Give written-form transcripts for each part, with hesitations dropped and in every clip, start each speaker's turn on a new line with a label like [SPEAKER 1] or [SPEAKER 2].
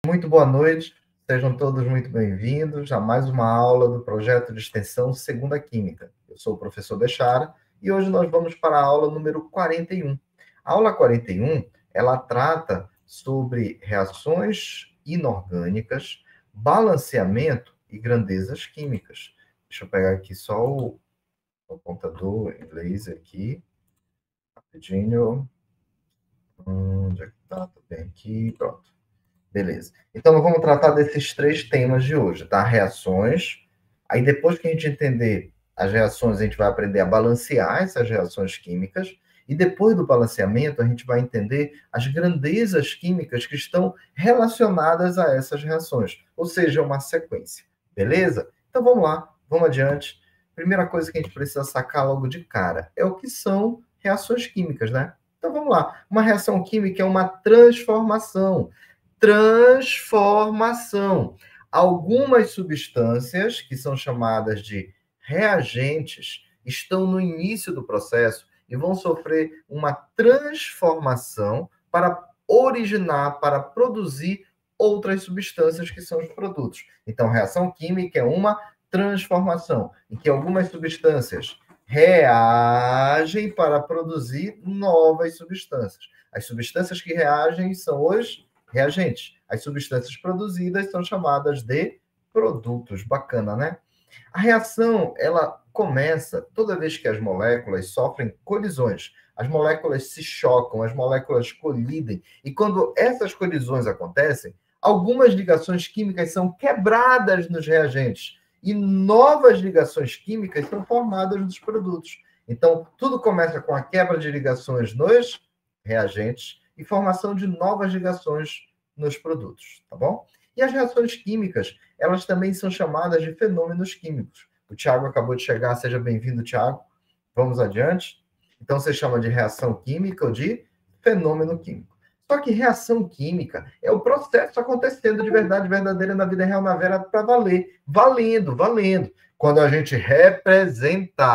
[SPEAKER 1] Muito boa noite, sejam todos muito bem-vindos a mais uma aula do projeto de extensão Segunda Química. Eu sou o professor Bechara e hoje nós vamos para a aula número 41. A aula 41, ela trata sobre reações inorgânicas, balanceamento e grandezas químicas. Deixa eu pegar aqui só o apontador em laser aqui, rapidinho. Onde é que está? Tô bem aqui, pronto. Beleza. Então, nós vamos tratar desses três temas de hoje, tá? Reações. Aí, depois que a gente entender as reações, a gente vai aprender a balancear essas reações químicas. E depois do balanceamento, a gente vai entender as grandezas químicas que estão relacionadas a essas reações. Ou seja, uma sequência. Beleza? Então, vamos lá. Vamos adiante. Primeira coisa que a gente precisa sacar logo de cara é o que são reações químicas, né? Então, vamos lá. Uma reação química é uma transformação. Transformação. Algumas substâncias, que são chamadas de reagentes, estão no início do processo e vão sofrer uma transformação para originar, para produzir outras substâncias que são os produtos. Então, reação química é uma transformação, em que algumas substâncias reagem para produzir novas substâncias. As substâncias que reagem são os reagentes. As substâncias produzidas são chamadas de produtos. Bacana, né? A reação, ela começa toda vez que as moléculas sofrem colisões. As moléculas se chocam, as moléculas colidem. E quando essas colisões acontecem, algumas ligações químicas são quebradas nos reagentes e novas ligações químicas são formadas nos produtos. Então, tudo começa com a quebra de ligações nos reagentes e formação de novas ligações nos produtos, tá bom? E as reações químicas, elas também são chamadas de fenômenos químicos. O Tiago acabou de chegar, seja bem-vindo, Tiago. Vamos adiante? Então, você chama de reação química ou de fenômeno químico. Só que reação química é o processo acontecendo de verdade verdadeira na vida real, na vera, para valer. Valendo, valendo. Quando a gente representa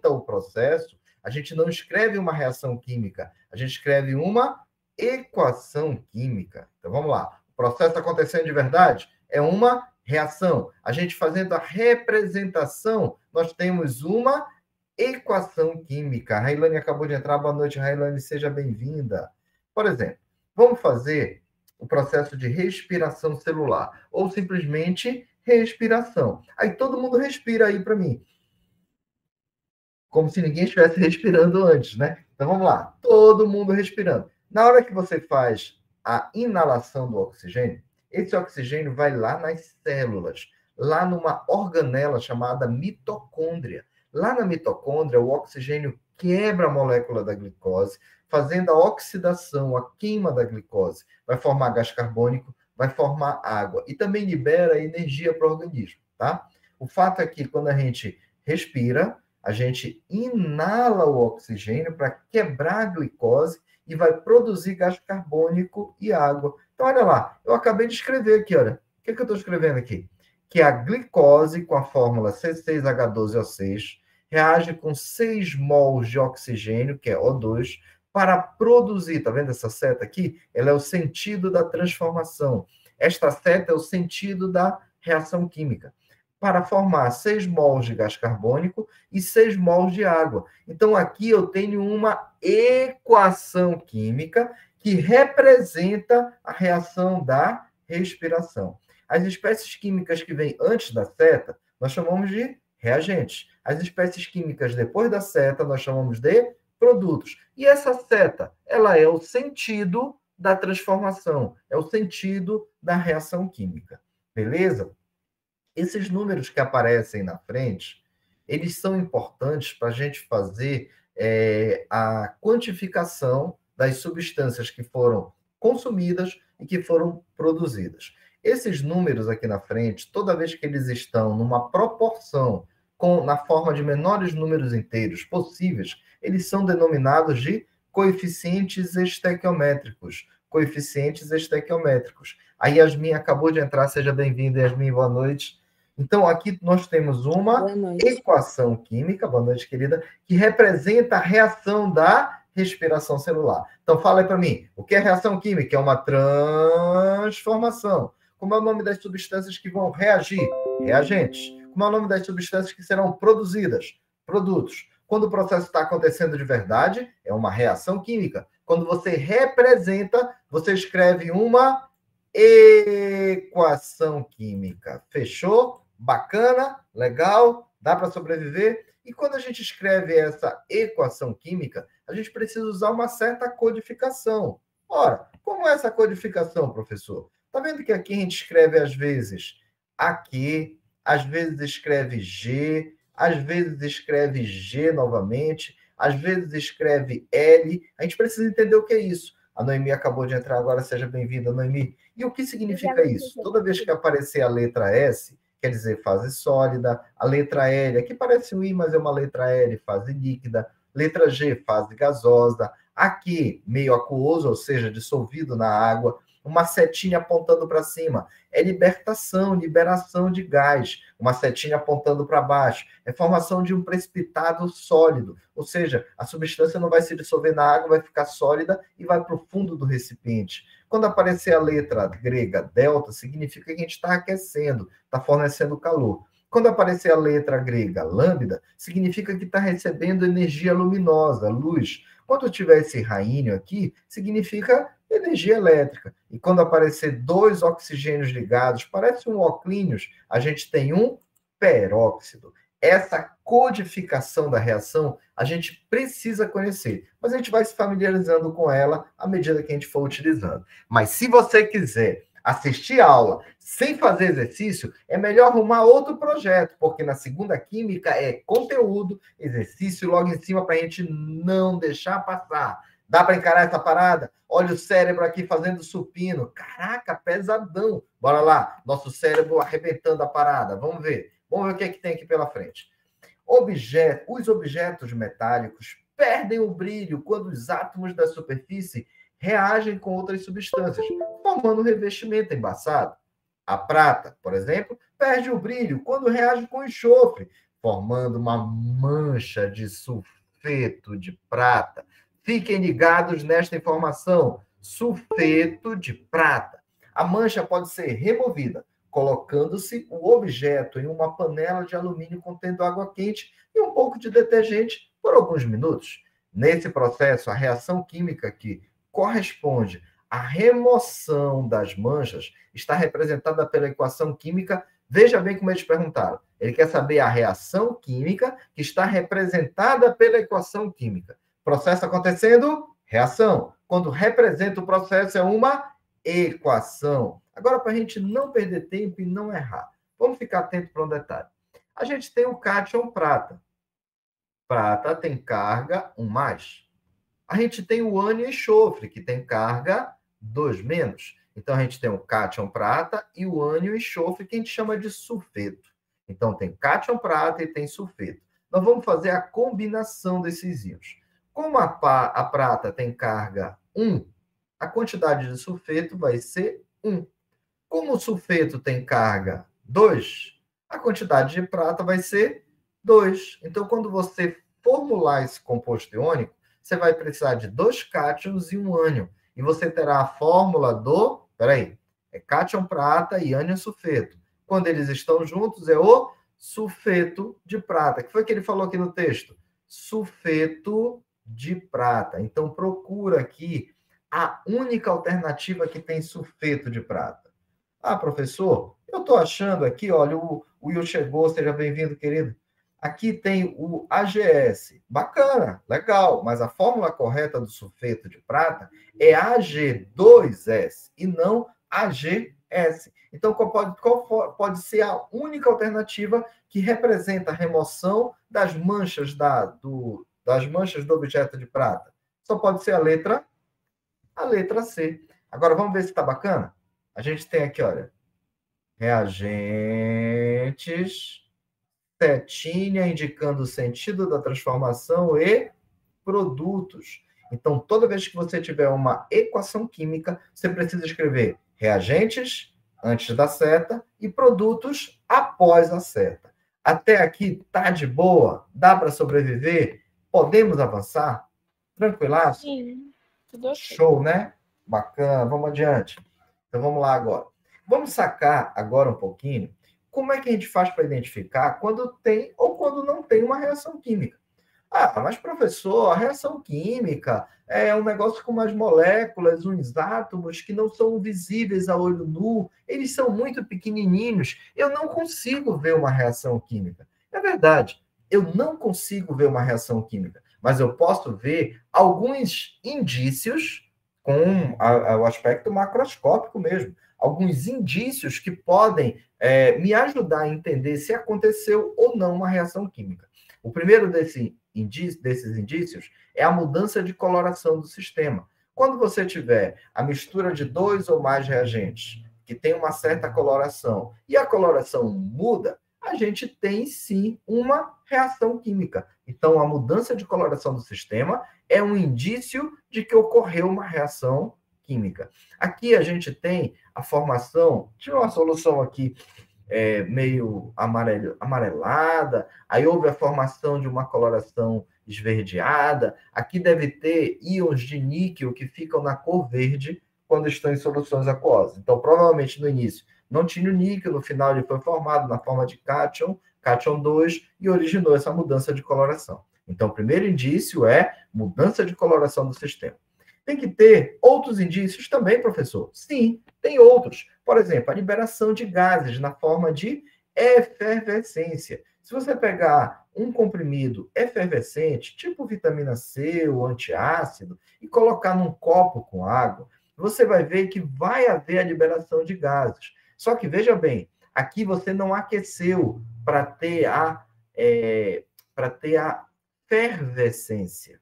[SPEAKER 1] o processo, a gente não escreve uma reação química, a gente escreve uma equação química. Então, vamos lá. O processo acontecendo de verdade é uma reação. A gente fazendo a representação, nós temos uma equação química. A Railane acabou de entrar. Boa noite, Railane. Seja bem-vinda. Por exemplo, vamos fazer o processo de respiração celular, ou simplesmente respiração. Aí todo mundo respira aí para mim. Como se ninguém estivesse respirando antes, né? Então vamos lá. Todo mundo respirando. Na hora que você faz a inalação do oxigênio, esse oxigênio vai lá nas células, lá numa organela chamada mitocôndria. Lá na mitocôndria, o oxigênio quebra a molécula da glicose, fazendo a oxidação, a queima da glicose. Vai formar gás carbônico, vai formar água e também libera energia para o organismo, tá? O fato é que quando a gente respira, a gente inala o oxigênio para quebrar a glicose e vai produzir gás carbônico e água. Então, olha lá, eu acabei de escrever aqui, olha. O que eu estou escrevendo aqui? Que a glicose com a fórmula C6H12O6 reage com 6 mols de oxigênio, que é O2, para produzir, tá vendo essa seta aqui? Ela é o sentido da transformação. Esta seta é o sentido da reação química, para formar 6 mols de gás carbônico e 6 mols de água. Então, aqui eu tenho uma equação química que representa a reação da respiração. As espécies químicas que vêm antes da seta, nós chamamos de reagentes. As espécies químicas depois da seta, nós chamamos de produtos. E essa seta, ela é o sentido da transformação, é o sentido da reação química. Beleza? Esses números que aparecem na frente, eles são importantes para a gente fazer a quantificação das substâncias que foram consumidas e que foram produzidas. Esses números aqui na frente, toda vez que eles estão numa proporção na forma de menores números inteiros possíveis, eles são denominados de coeficientes estequiométricos. Coeficientes estequiométricos. A Yasmin acabou de entrar, seja bem-vinda, Yasmin, boa noite. Então, aqui nós temos uma equação química, boa noite, querida, que representa a reação da respiração celular. Então, fala aí para mim, o que é reação química? É uma transformação. Como é o nome das substâncias que vão reagir? Reagentes. Como é o nome das substâncias que serão produzidas? Produtos. Quando o processo está acontecendo de verdade, é uma reação química. Quando você representa, você escreve uma equação química. Fechou? Bacana? Legal? Dá para sobreviver? E quando a gente escreve essa equação química, a gente precisa usar uma certa codificação. Ora, como é essa codificação, professor? Está vendo que aqui a gente escreve, às vezes, aqui, às vezes escreve G, às vezes escreve G novamente, às vezes escreve L. A gente precisa entender o que é isso. A Noemi acabou de entrar agora, seja bem-vinda, Noemi. E o que significa isso? Toda vez que aparecer a letra S, quer dizer fase sólida, a letra L, aqui parece um I, mas é uma letra L, fase líquida, letra G, fase gasosa, aqui meio aquoso, ou seja, dissolvido na água, uma setinha apontando para cima, é libertação, liberação de gás, uma setinha apontando para baixo, é formação de um precipitado sólido, ou seja, a substância não vai se dissolver na água, vai ficar sólida e vai para o fundo do recipiente. Quando aparecer a letra grega delta, significa que a gente está aquecendo, está fornecendo calor. Quando aparecer a letra grega lambda, significa que está recebendo energia luminosa, luz. Quando tiver esse raínio aqui, significa energia elétrica. E quando aparecer 2 oxigênios ligados, parece um óculos, a gente tem um peróxido. Essa codificação da reação a gente precisa conhecer, mas a gente vai se familiarizando com ela à medida que a gente for utilizando. Mas se você quiser assistir a aula sem fazer exercício, é melhor arrumar outro projeto, porque na segunda química é conteúdo, exercício logo em cima para a gente não deixar passar. Dá para encarar essa parada? Olha o cérebro aqui fazendo supino. Caraca, pesadão. Bora lá, nosso cérebro arrebentando a parada. Vamos ver. Vamos ver o que é que tem aqui pela frente. Os objetos metálicos perdem o brilho quando os átomos da superfície reagem com outras substâncias, formando um revestimento embaçado. A prata, por exemplo, perde o brilho quando reage com enxofre, formando uma mancha de sulfeto de prata. Fiquem ligados nesta informação. Sulfeto de prata. A mancha pode ser removida, colocando-se o objeto em uma panela de alumínio contendo água quente e um pouco de detergente por alguns minutos. Nesse processo, a reação química que corresponde à remoção das manchas está representada pela equação química. Veja bem como eles perguntaram. Ele quer saber a reação química que está representada pela equação química. Processo acontecendo, reação. Quando representa o processo, é uma equação. Agora, para a gente não perder tempo e não errar, vamos ficar atento para um detalhe. A gente tem o cátion prata. Prata tem carga 1+. A gente tem o ânion enxofre, que tem carga 2-. Então, a gente tem o cátion prata e o ânion enxofre, que a gente chama de sulfeto. Então, tem cátion prata e tem sulfeto. Nós vamos fazer a combinação desses íons. Como a prata tem carga 1, a quantidade de sulfeto vai ser 1. Como o sulfeto tem carga 2, a quantidade de prata vai ser 2. Então, quando você formular esse composto iônico, você vai precisar de 2 cátions e um ânion. E você terá a fórmula do... é cátion prata e ânion sulfeto. Quando eles estão juntos, é o sulfeto de prata. O que foi que ele falou aqui no texto? Sulfeto de prata. Então, procura aqui a única alternativa que tem sulfeto de prata. Ah, professor, eu estou achando aqui, olha, o Will chegou, seja bem-vindo, querido. Aqui tem o AgS. Bacana, legal, mas a fórmula correta do sulfeto de prata é Ag2S e não AgS. Então, qual pode ser a única alternativa que representa a remoção das manchas das manchas do objeto de prata? Só pode ser a letra C. Agora, vamos ver se está bacana? A gente tem aqui, olha, reagentes, setinha indicando o sentido da transformação e produtos. Então, toda vez que você tiver uma equação química, você precisa escrever reagentes antes da seta e produtos após a seta. Até aqui, tá de boa? Dá para sobreviver? Podemos avançar? Tranquilaço?
[SPEAKER 2] Sim, tudo ok.
[SPEAKER 1] Show, né? Bacana, vamos adiante. Então vamos lá agora. Vamos sacar agora um pouquinho como é que a gente faz para identificar quando tem ou quando não tem uma reação química. Ah, mas professor, a reação química é um negócio com umas moléculas, uns átomos que não são visíveis a olho nu, eles são muito pequenininhos, eu não consigo ver uma reação química. É verdade, eu não consigo ver uma reação química, mas eu posso ver alguns indícios com o aspecto macroscópico mesmo, alguns indícios que podem me ajudar a entender se aconteceu ou não uma reação química. O primeiro desses indícios é a mudança de coloração do sistema. Quando você tiver a mistura de dois ou mais reagentes que tem uma certa coloração e a coloração muda, a gente tem sim uma reação química. Então, a mudança de coloração do sistema é um indício de que ocorreu uma reação química. Aqui a gente tem a formação de uma solução aqui meio amarelada, aí houve a formação de uma coloração esverdeada. Aqui deve ter íons de níquel que ficam na cor verde quando estão em soluções aquosas. Então, provavelmente no início não tinha o níquel, no final ele foi formado na forma de cátion, cátion 2, e originou essa mudança de coloração. Então, o primeiro indício é mudança de coloração do sistema. Tem que ter outros indícios também, professor? Sim, tem outros. Por exemplo, a liberação de gases na forma de efervescência. Se você pegar um comprimido efervescente, tipo vitamina C ou antiácido, e colocar num copo com água, você vai ver que vai haver a liberação de gases. Só que, veja bem, aqui você não aqueceu para ter a fervescência.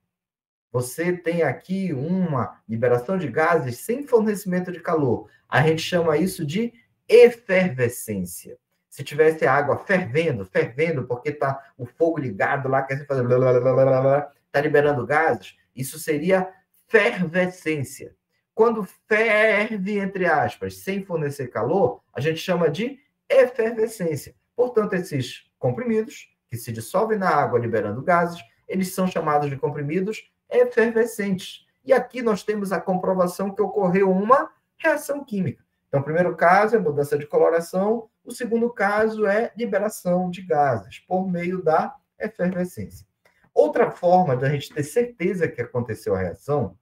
[SPEAKER 1] Você tem aqui uma liberação de gases sem fornecimento de calor. A gente chama isso de efervescência. Se tivesse água fervendo, porque está o fogo ligado lá, quer fazer está liberando gases, isso seria fervescência. Quando ferve, entre aspas, sem fornecer calor, a gente chama de efervescência. Portanto, esses comprimidos, que se dissolvem na água liberando gases, eles são chamados de comprimidos efervescentes. E aqui nós temos a comprovação que ocorreu uma reação química. Então, o primeiro caso é mudança de coloração, o segundo caso é liberação de gases por meio da efervescência. Outra forma de a gente ter certeza que aconteceu a reação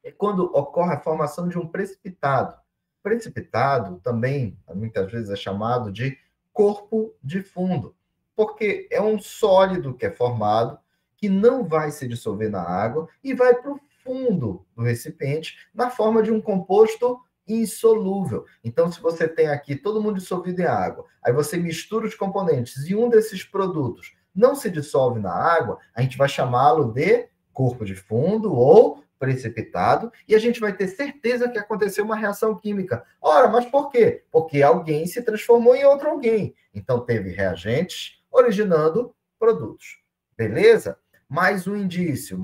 [SPEAKER 1] é quando ocorre a formação de um precipitado. Precipitado também, muitas vezes, é chamado de corpo de fundo, porque é um sólido que é formado, que não vai se dissolver na água e vai para o fundo do recipiente na forma de um composto insolúvel. Então, se você tem aqui todo mundo dissolvido em água, aí você mistura os componentes e um desses produtos não se dissolve na água, a gente vai chamá-lo de corpo de fundo ou precipitado, e a gente vai ter certeza que aconteceu uma reação química. Ora, mas por quê? Porque alguém se transformou em outro alguém. Então, teve reagentes originando produtos. Beleza? Mais um indício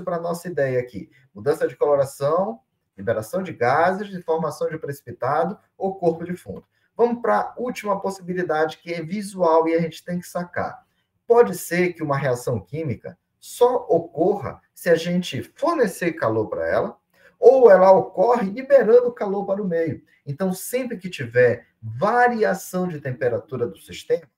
[SPEAKER 1] para a nossa ideia aqui. Mudança de coloração, liberação de gases, de formação de precipitado ou corpo de fundo. Vamos para a última possibilidade, que é visual, e a gente tem que sacar. Pode ser que uma reação química só ocorra se a gente fornecer calor para ela, ou ela ocorre liberando calor para o meio. Então, sempre que tiver variação de temperatura do sistema,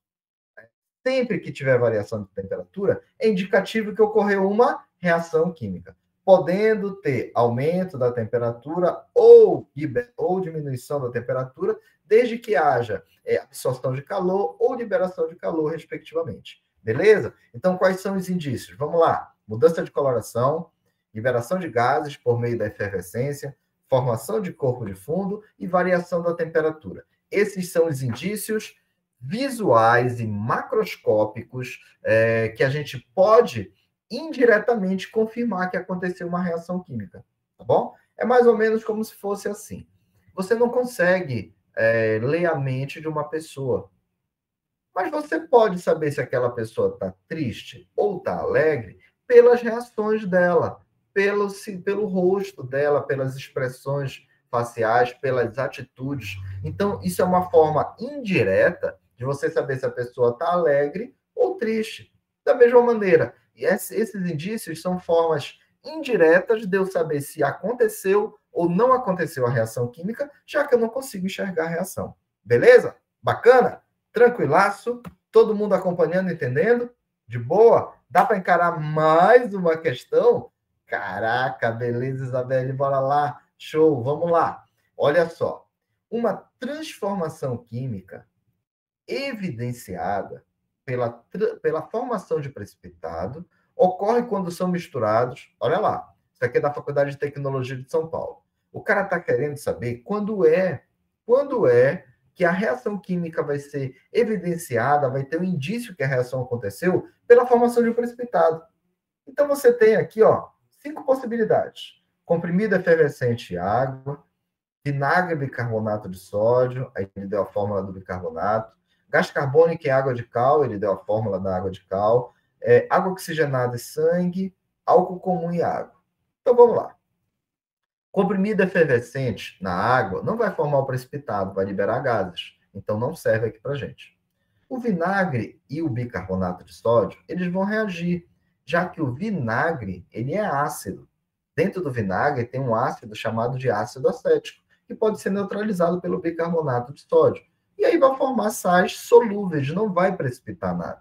[SPEAKER 1] sempre que tiver variação de temperatura, é indicativo que ocorreu uma reação química, podendo ter aumento da temperatura ou diminuição da temperatura, desde que haja absorção de calor ou liberação de calor, respectivamente. Beleza? Então, quais são os indícios? Vamos lá. Mudança de coloração, liberação de gases por meio da efervescência, formação de corpo de fundo e variação da temperatura. Esses são os indícios visuais e macroscópicos que a gente pode indiretamente confirmar que aconteceu uma reação química, tá bom? É mais ou menos como se fosse assim. Você não consegue ler a mente de uma pessoa, mas você pode saber se aquela pessoa está triste ou está alegre pelas reações dela, pelo rosto dela, pelas expressões faciais, pelas atitudes. Então, isso é uma forma indireta de você saber se a pessoa está alegre ou triste. Da mesma maneira, E esses indícios são formas indiretas de eu saber se aconteceu ou não aconteceu a reação química, já que eu não consigo enxergar a reação. Beleza? Bacana? Tranquilaço? Todo mundo acompanhando, entendendo? De boa? Dá para encarar mais uma questão? Caraca, beleza, Isabelle, bora lá. Show, vamos lá. Olha só. Uma transformação química evidenciada pela formação de precipitado ocorre quando são misturados. Olha lá, isso aqui é da Faculdade de Tecnologia de São Paulo. O cara está querendo saber quando é que a reação química vai ser evidenciada, vai ter um indício que a reação aconteceu pela formação de um precipitado. Então você tem aqui, ó, 5 possibilidades: comprimido efervescente e água, vinagre e bicarbonato de sódio, aí ele deu a fórmula do bicarbonato, gás carbônico e água de cal, ele deu a fórmula da água de cal, água oxigenada e sangue, álcool comum e água. Então vamos lá. Comprimido efervescente na água não vai formar o precipitado, vai liberar gases. Então não serve aqui para gente. O vinagre e o bicarbonato de sódio, eles vão reagir, já que o vinagre, ele é ácido. Dentro do vinagre tem um ácido chamado de ácido acético, que pode ser neutralizado pelo bicarbonato de sódio. E aí vai formar sais solúveis, não vai precipitar nada.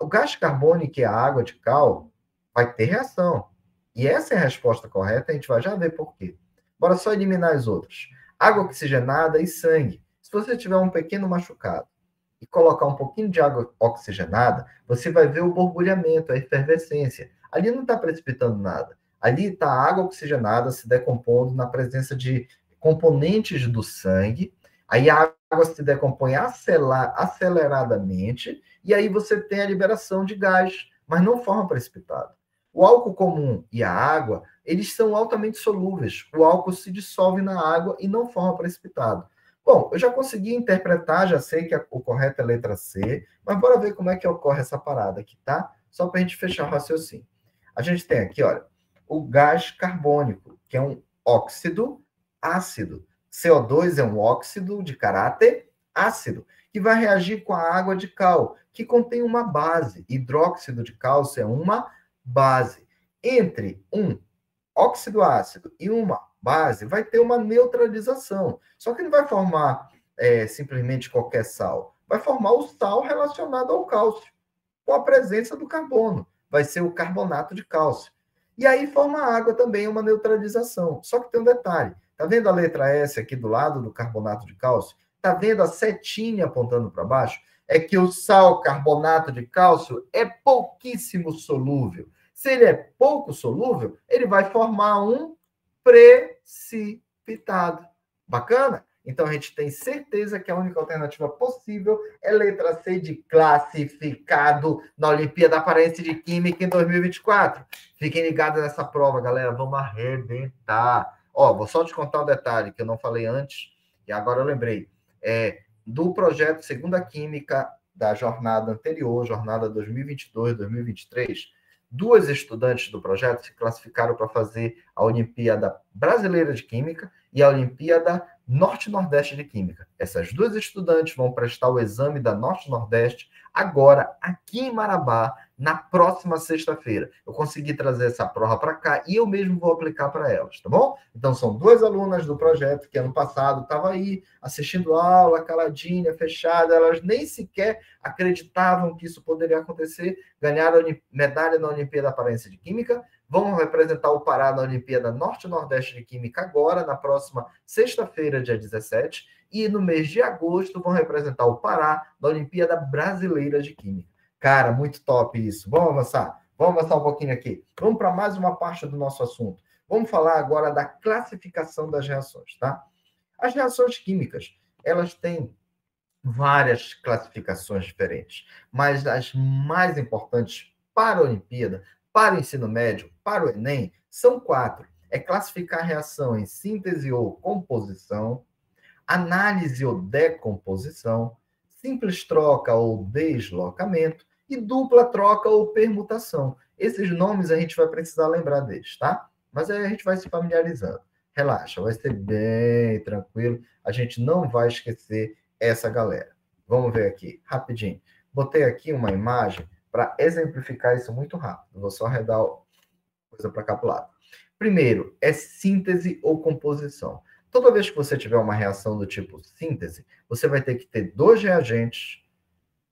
[SPEAKER 1] O gás carbônico e a água de cal vai ter reação. E essa é a resposta correta, a gente vai já ver por quê. Bora só eliminar as outras. Água oxigenada e sangue. Se você tiver um pequeno machucado e colocar um pouquinho de água oxigenada, você vai ver o borbulhamento, a efervescência. Ali não está precipitando nada. Ali está a água oxigenada se decompondo na presença de componentes do sangue. Aí a água se decompõe aceleradamente e aí você tem a liberação de gás, mas não forma precipitado. O álcool comum e a água, eles são altamente solúveis. O álcool se dissolve na água e não forma precipitado. Bom, eu já consegui interpretar, já sei que o correto é a letra C, mas bora ver como é que ocorre essa parada aqui, tá? Só para a gente fechar o raciocínio. A gente tem aqui, olha, o gás carbônico, que é um óxido ácido. CO2 é um óxido de caráter ácido, que vai reagir com a água de cal, que contém uma base. Hidróxido de cálcio é uma base. Entre um óxido ácido e uma base, vai ter uma neutralização. Só que não vai formar simplesmente qualquer sal. Vai formar o sal relacionado ao cálcio, com a presença do carbono. Vai ser o carbonato de cálcio. E aí forma a água também, uma neutralização. Só que tem um detalhe. Está vendo a letra S aqui do lado do carbonato de cálcio? Está vendo a setinha apontando para baixo? É que o sal carbonato de cálcio é pouquíssimo solúvel. Se ele é pouco solúvel, ele vai formar um precipitado. Bacana? Então a gente tem certeza que a única alternativa possível é letra C de classificado na Olimpíada Paraense de Química em 2024. Fiquem ligados nessa prova, galera. Vamos arrebentar. Ó, vou só te contar um detalhe que eu não falei antes, e agora eu lembrei. Do projeto Segunda Química da jornada anterior, jornada 2022-2023, 2 estudantes do projeto se classificaram para fazer a Olimpíada Brasileira de Química e a Olimpíada Norte-Nordeste de Química. Essas 2 estudantes vão prestar o exame da Norte-Nordeste agora, aqui em Marabá, na próxima sexta-feira. Eu consegui trazer essa prova para cá e eu mesmo vou aplicar para elas, tá bom? Então, são 2 alunas do projeto que ano passado estavam aí assistindo aula, caladinha, fechada, elas nem sequer acreditavam que isso poderia acontecer, ganharam medalha na Olimpíada Paraense de Química, vão representar o Pará na Olimpíada Norte-Nordeste de Química agora, na próxima sexta-feira, dia 17, e no mês de agosto vão representar o Pará na Olimpíada Brasileira de Química. Cara, muito top isso. Vamos avançar? Vamos avançar um pouquinho aqui. Vamos para mais uma parte do nosso assunto. Vamos falar agora da classificação das reações, tá? As reações químicas, elas têm várias classificações diferentes, mas as mais importantes para a Olimpíada, para o ensino médio, para o Enem, são 4. É classificar a reação em síntese ou composição, análise ou decomposição, simples troca ou deslocamento e dupla troca ou permutação. Esses nomes a gente vai precisar lembrar deles, tá? Mas aí a gente vai se familiarizando. Relaxa, vai ser bem tranquilo. A gente não vai esquecer essa galera. Vamos ver aqui, rapidinho. Botei aqui uma imagem para exemplificar isso muito rápido. Vou só arredar coisa para cá para o lado. Primeiro, é síntese ou composição. Toda vez que você tiver uma reação do tipo síntese, você vai ter que ter dois reagentes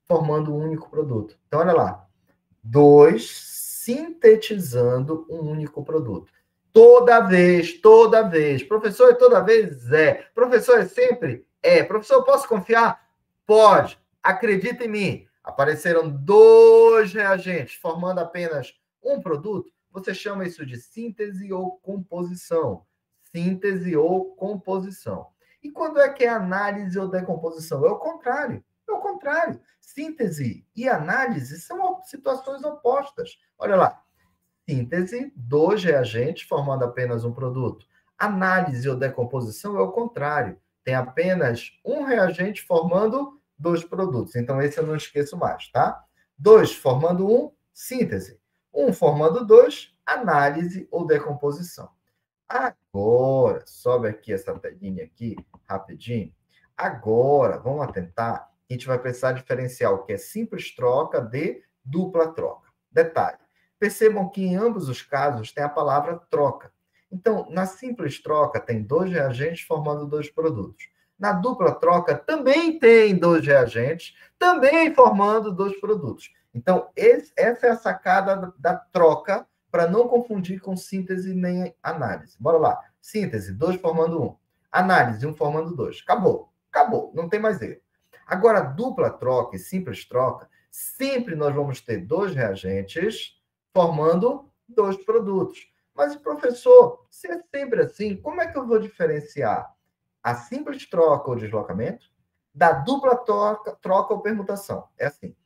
[SPEAKER 1] formando um único produto. Então, olha lá. Dois sintetizando um único produto. Toda vez. Professor, é toda vez? É. Professor, é sempre? É. Professor, posso confiar? Pode. Acredita em mim. Apareceram dois reagentes formando apenas um produto. Você chama isso de síntese ou composição. Síntese ou composição. E quando é que é análise ou decomposição? É o contrário. É o contrário. Síntese e análise são situações opostas. Olha lá. Síntese, dois reagentes formando apenas um produto. Análise ou decomposição é o contrário. Tem apenas um reagente formando dois produtos. Então, esse eu não esqueço mais, tá? Dois formando um, síntese. Um formando dois, análise ou decomposição. Agora, sobe aqui essa telinha aqui, rapidinho. Agora, vamos atentar. A gente vai precisar diferenciar o que é simples troca de dupla troca. Detalhe. Percebam que em ambos os casos tem a palavra troca. Então, na simples troca, tem dois reagentes formando dois produtos. Na dupla troca, também tem dois reagentes, também formando dois produtos. Então, essa é a sacada da troca, para não confundir com síntese nem análise. Bora lá. Síntese, dois formando um. Análise, um formando dois. Acabou. Acabou. Não tem mais erro. Agora, dupla troca e simples troca, sempre nós vamos ter dois reagentes formando dois produtos. Mas, professor, se é sempre assim, como é que eu vou diferenciar a simples troca ou deslocamento da dupla troca ou permutação? É assim.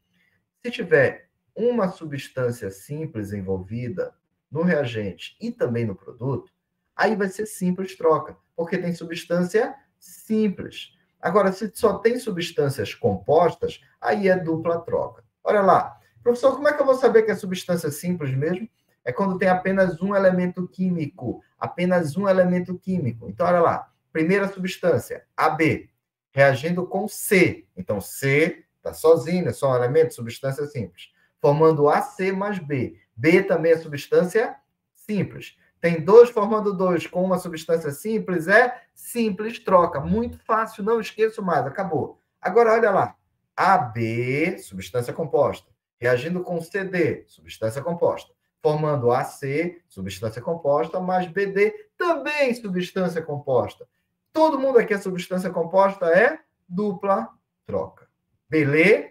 [SPEAKER 1] Se tiver uma substância simples envolvida no reagente e também no produto, aí vai ser simples troca, porque tem substância simples. Agora, se só tem substâncias compostas, aí é dupla troca. Olha lá. Professor, como é que eu vou saber que é substância simples mesmo? É quando tem apenas um elemento químico. Apenas um elemento químico. Então, olha lá. Primeira substância, AB, reagindo com C. Então, C está sozinho, é só um elemento, substância simples. Formando AC mais B. B também é substância simples. Tem dois formando dois com uma substância simples, é simples troca. Muito fácil, não esqueço mais, acabou. Agora, olha lá. AB, substância composta. Reagindo com CD, substância composta. Formando AC, substância composta, mais BD, também substância composta. Todo mundo aqui é substância composta, é dupla troca. Beleza?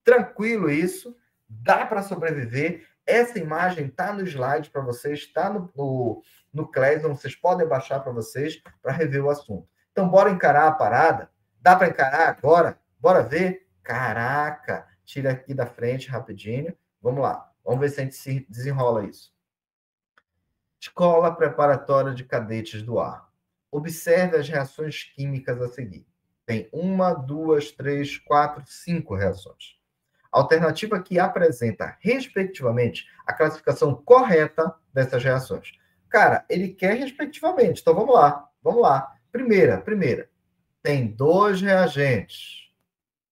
[SPEAKER 1] Tranquilo isso. Dá para sobreviver. Essa imagem está no slide para vocês, está no Classroom, vocês podem baixar para vocês para rever o assunto. Então, bora encarar a parada? Dá para encarar agora? Bora ver? Caraca! Tira aqui da frente rapidinho. Vamos lá. Vamos ver se a gente se desenrola isso. Escola Preparatória de Cadetes do Ar. Observe as reações químicas a seguir. Tem 1, 2, 3, 4, 5 reações. A alternativa que apresenta, respectivamente, a classificação correta dessas reações. Cara, ele quer respectivamente. Então, vamos lá. Vamos lá. Primeira. Tem dois reagentes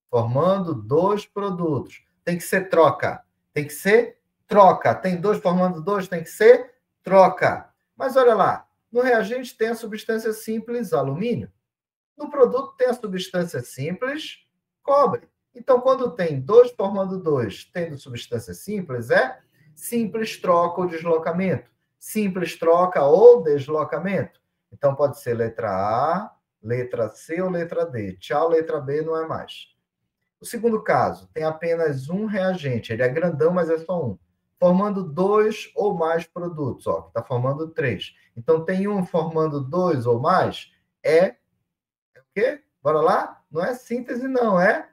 [SPEAKER 1] formando dois produtos. Tem que ser troca. Tem que ser troca. Tem dois formando dois, tem que ser troca. Mas olha lá. No reagente tem a substância simples alumínio. No produto tem a substância simples cobre. Então, quando tem dois formando dois, tendo substância simples, é simples troca ou deslocamento. Simples troca ou deslocamento. Então, pode ser letra A, letra C ou letra D. Tchau, letra B não é mais. O segundo caso, tem apenas um reagente. Ele é grandão, mas é só um. Formando dois ou mais produtos. Ó, que está formando três. Então, tem um formando dois ou mais, é o quê? Bora lá? Não é síntese, não. É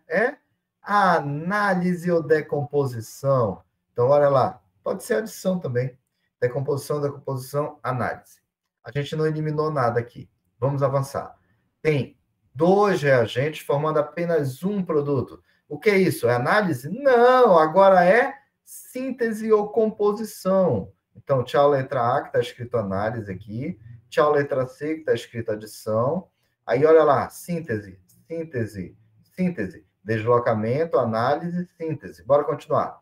[SPEAKER 1] análise ou decomposição. Então, olha lá. Pode ser adição também. Decomposição, análise. A gente não eliminou nada aqui. Vamos avançar. Tem dois reagentes formando apenas um produto. O que é isso? É análise? Não, agora é síntese ou composição. Então, tchau, letra A, que está escrito análise aqui. Tchau, letra C, que está escrito adição. Aí, olha lá, síntese. Deslocamento, análise, síntese. Bora continuar.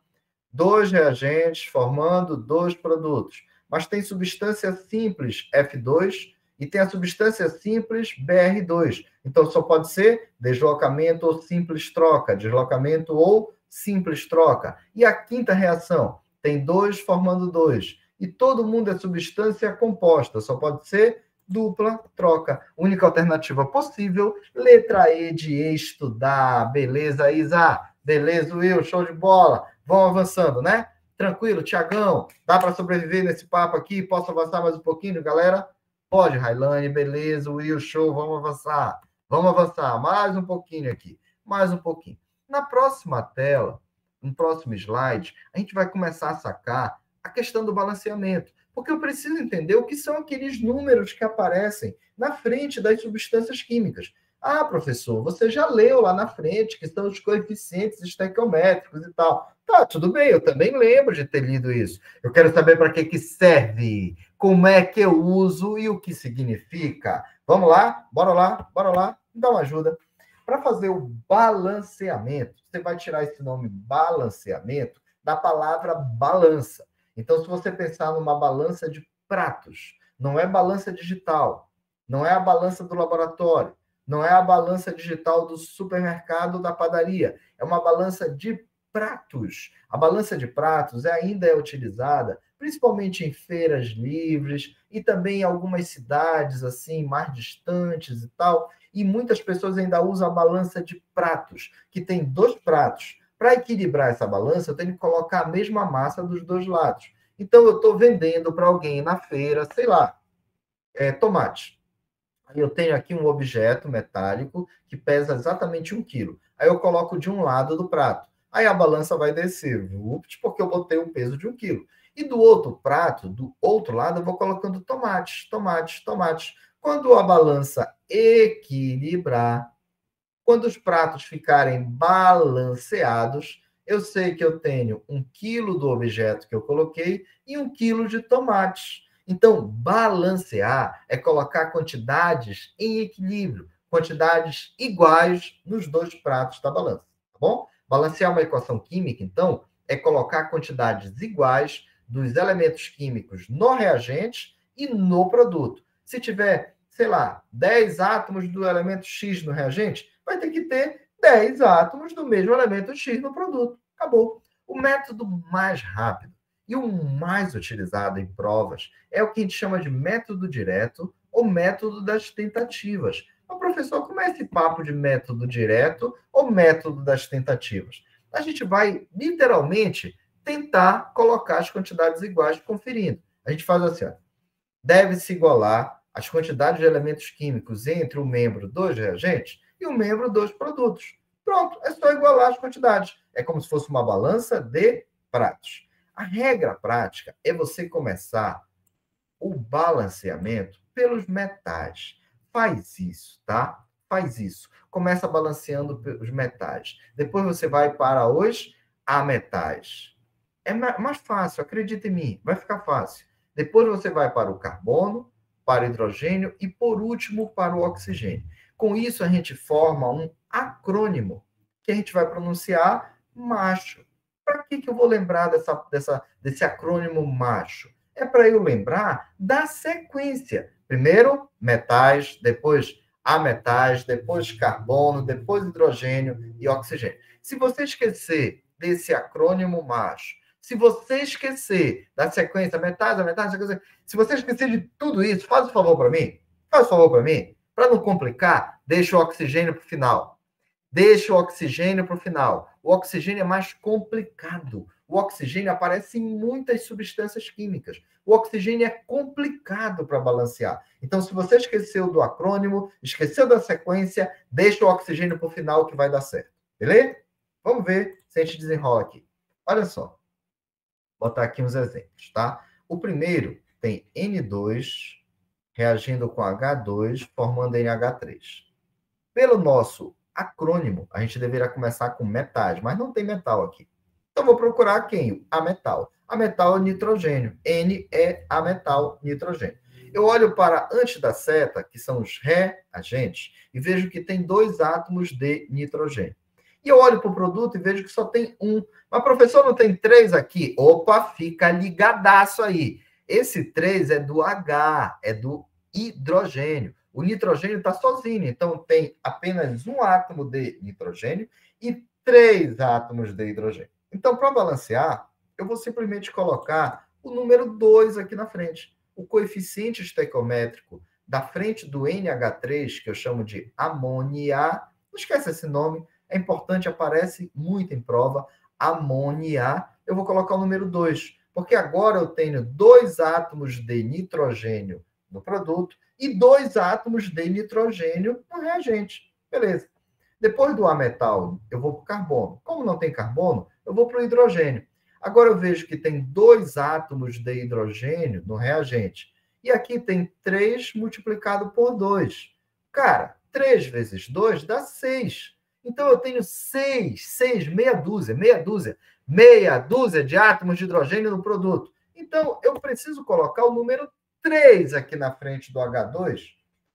[SPEAKER 1] dois reagentes formando dois produtos. Mas tem substância simples F2 e tem a substância simples BR2. Então, só pode ser deslocamento ou simples troca, deslocamento ou simples troca. E a quinta reação, tem dois formando dois. E todo mundo é substância composta, só pode ser dupla troca. Única alternativa possível, letra E de estudar. Beleza, Isa? Beleza, Will? Show de bola. Vão avançando, né? Tranquilo, Tiagão? Dá para sobreviver nesse papo aqui? Posso avançar mais um pouquinho, galera? Pode, Railane, beleza, Will, show, vamos avançar. Vamos avançar mais um pouquinho aqui. Mais um pouquinho. Na próxima tela, no próximo slide, a gente vai começar a sacar a questão do balanceamento. Porque eu preciso entender o que são aqueles números que aparecem na frente das substâncias químicas. Ah, professor, você já leu lá na frente que são os coeficientes estequiométricos e tal. Tá, tudo bem, eu também lembro de ter lido isso. Eu quero saber para que serve, como é que eu uso e o que significa. Vamos lá? Bora lá, me dá uma ajuda. Para fazer o balanceamento, você vai tirar esse nome balanceamento da palavra balança. Então, se você pensar numa balança de pratos, não é balança digital, não é a balança do laboratório, não é a balança digital do supermercado, da padaria, é uma balança de pratos. A balança de pratos ainda é utilizada principalmente em feiras livres e também em algumas cidades assim mais distantes e tal, e muitas pessoas ainda usam a balança de pratos, que tem dois pratos. Para equilibrar essa balança, eu tenho que colocar a mesma massa dos dois lados. Então, eu estou vendendo para alguém na feira, sei lá, tomate. Aí eu tenho aqui um objeto metálico que pesa exatamente 1 quilo. Aí eu coloco de um lado do prato. Aí a balança vai descer, porque eu botei o peso de 1 quilo. E do outro prato, do outro lado, eu vou colocando tomates. Quando a balança equilibrar, quando os pratos ficarem balanceados, eu sei que eu tenho 1 quilo do objeto que eu coloquei e 1 quilo de tomates. Então, balancear é colocar quantidades em equilíbrio, quantidades iguais nos dois pratos da balança, tá bom? Balancear uma equação química, então, é colocar quantidades iguais dos elementos químicos no reagente e no produto. Se tiver, sei lá, 10 átomos do elemento X no reagente, vai ter que ter 10 átomos do mesmo elemento X no produto. Acabou. O método mais rápido e o mais utilizado em provas é o que a gente chama de método direto ou método das tentativas. Mas, professor, como é esse papo de método direto ou método das tentativas? A gente vai, literalmente, tentar colocar as quantidades iguais conferindo. A gente faz assim, ó. Deve-se igualar as quantidades de elementos químicos entre o membro dos reagentes e o membro dos produtos. Pronto, é só igualar as quantidades. É como se fosse uma balança de pratos. A regra prática é você começar o balanceamento pelos metais. Faz isso, tá? Faz isso. Começa balanceando os metais. Depois você vai para os ametais. É mais fácil, acredita em mim, vai ficar fácil. Depois você vai para o carbono, para o hidrogênio e, por último, para o oxigênio. Com isso, a gente forma um acrônimo que a gente vai pronunciar macho. Para que eu vou lembrar desse acrônimo macho? É para eu lembrar da sequência. Primeiro, metais, depois ametais, depois carbono, depois hidrogênio e oxigênio. Se você esquecer desse acrônimo macho, se você esquecer da sequência metais, ametais, se você esquecer de tudo isso, faz um favor para mim. Faz um favor para mim. Para não complicar, deixa o oxigênio para o final. Deixa o oxigênio para o final. O oxigênio é mais complicado. O oxigênio aparece em muitas substâncias químicas. O oxigênio é complicado para balancear. Então, se você esqueceu do acrônimo, esqueceu da sequência, deixa o oxigênio para o final que vai dar certo. Beleza? Vamos ver se a gente desenrola aqui. Olha só. Vou botar aqui uns exemplos, tá? O primeiro tem N2 reagindo com H2, formando NH3. Pelo nosso acrônimo, a gente deveria começar com metais, mas não tem metal aqui. Então, vou procurar quem? Ametal. Ametal é nitrogênio. N é ametal, nitrogênio. Eu olho para antes da seta, que são os reagentes, e vejo que tem 2 átomos de nitrogênio. E eu olho para o produto e vejo que só tem um. Mas, professor, não tem 3 aqui? Opa, fica ligadaço aí. Esse 3 é do H, é do hidrogênio. O nitrogênio está sozinho, então tem apenas um átomo de nitrogênio e 3 átomos de hidrogênio. Então, para balancear, eu vou simplesmente colocar o número 2 aqui na frente. O coeficiente estequiométrico da frente do NH3, que eu chamo de amônia, não esquece esse nome, é importante, aparece muito em prova, amônia, eu vou colocar o número 2, porque agora eu tenho 2 átomos de nitrogênio no produto e 2 átomos de nitrogênio no reagente. Beleza. Depois do ametal, eu vou para o carbono. Como não tem carbono, eu vou para o hidrogênio. Agora eu vejo que tem 2 átomos de hidrogênio no reagente. E aqui tem 3 multiplicado por 2. Cara, 3 vezes 2 dá 6. Então eu tenho 6, meia dúzia de átomos de hidrogênio no produto. Então eu preciso colocar o número 3 aqui na frente do H2,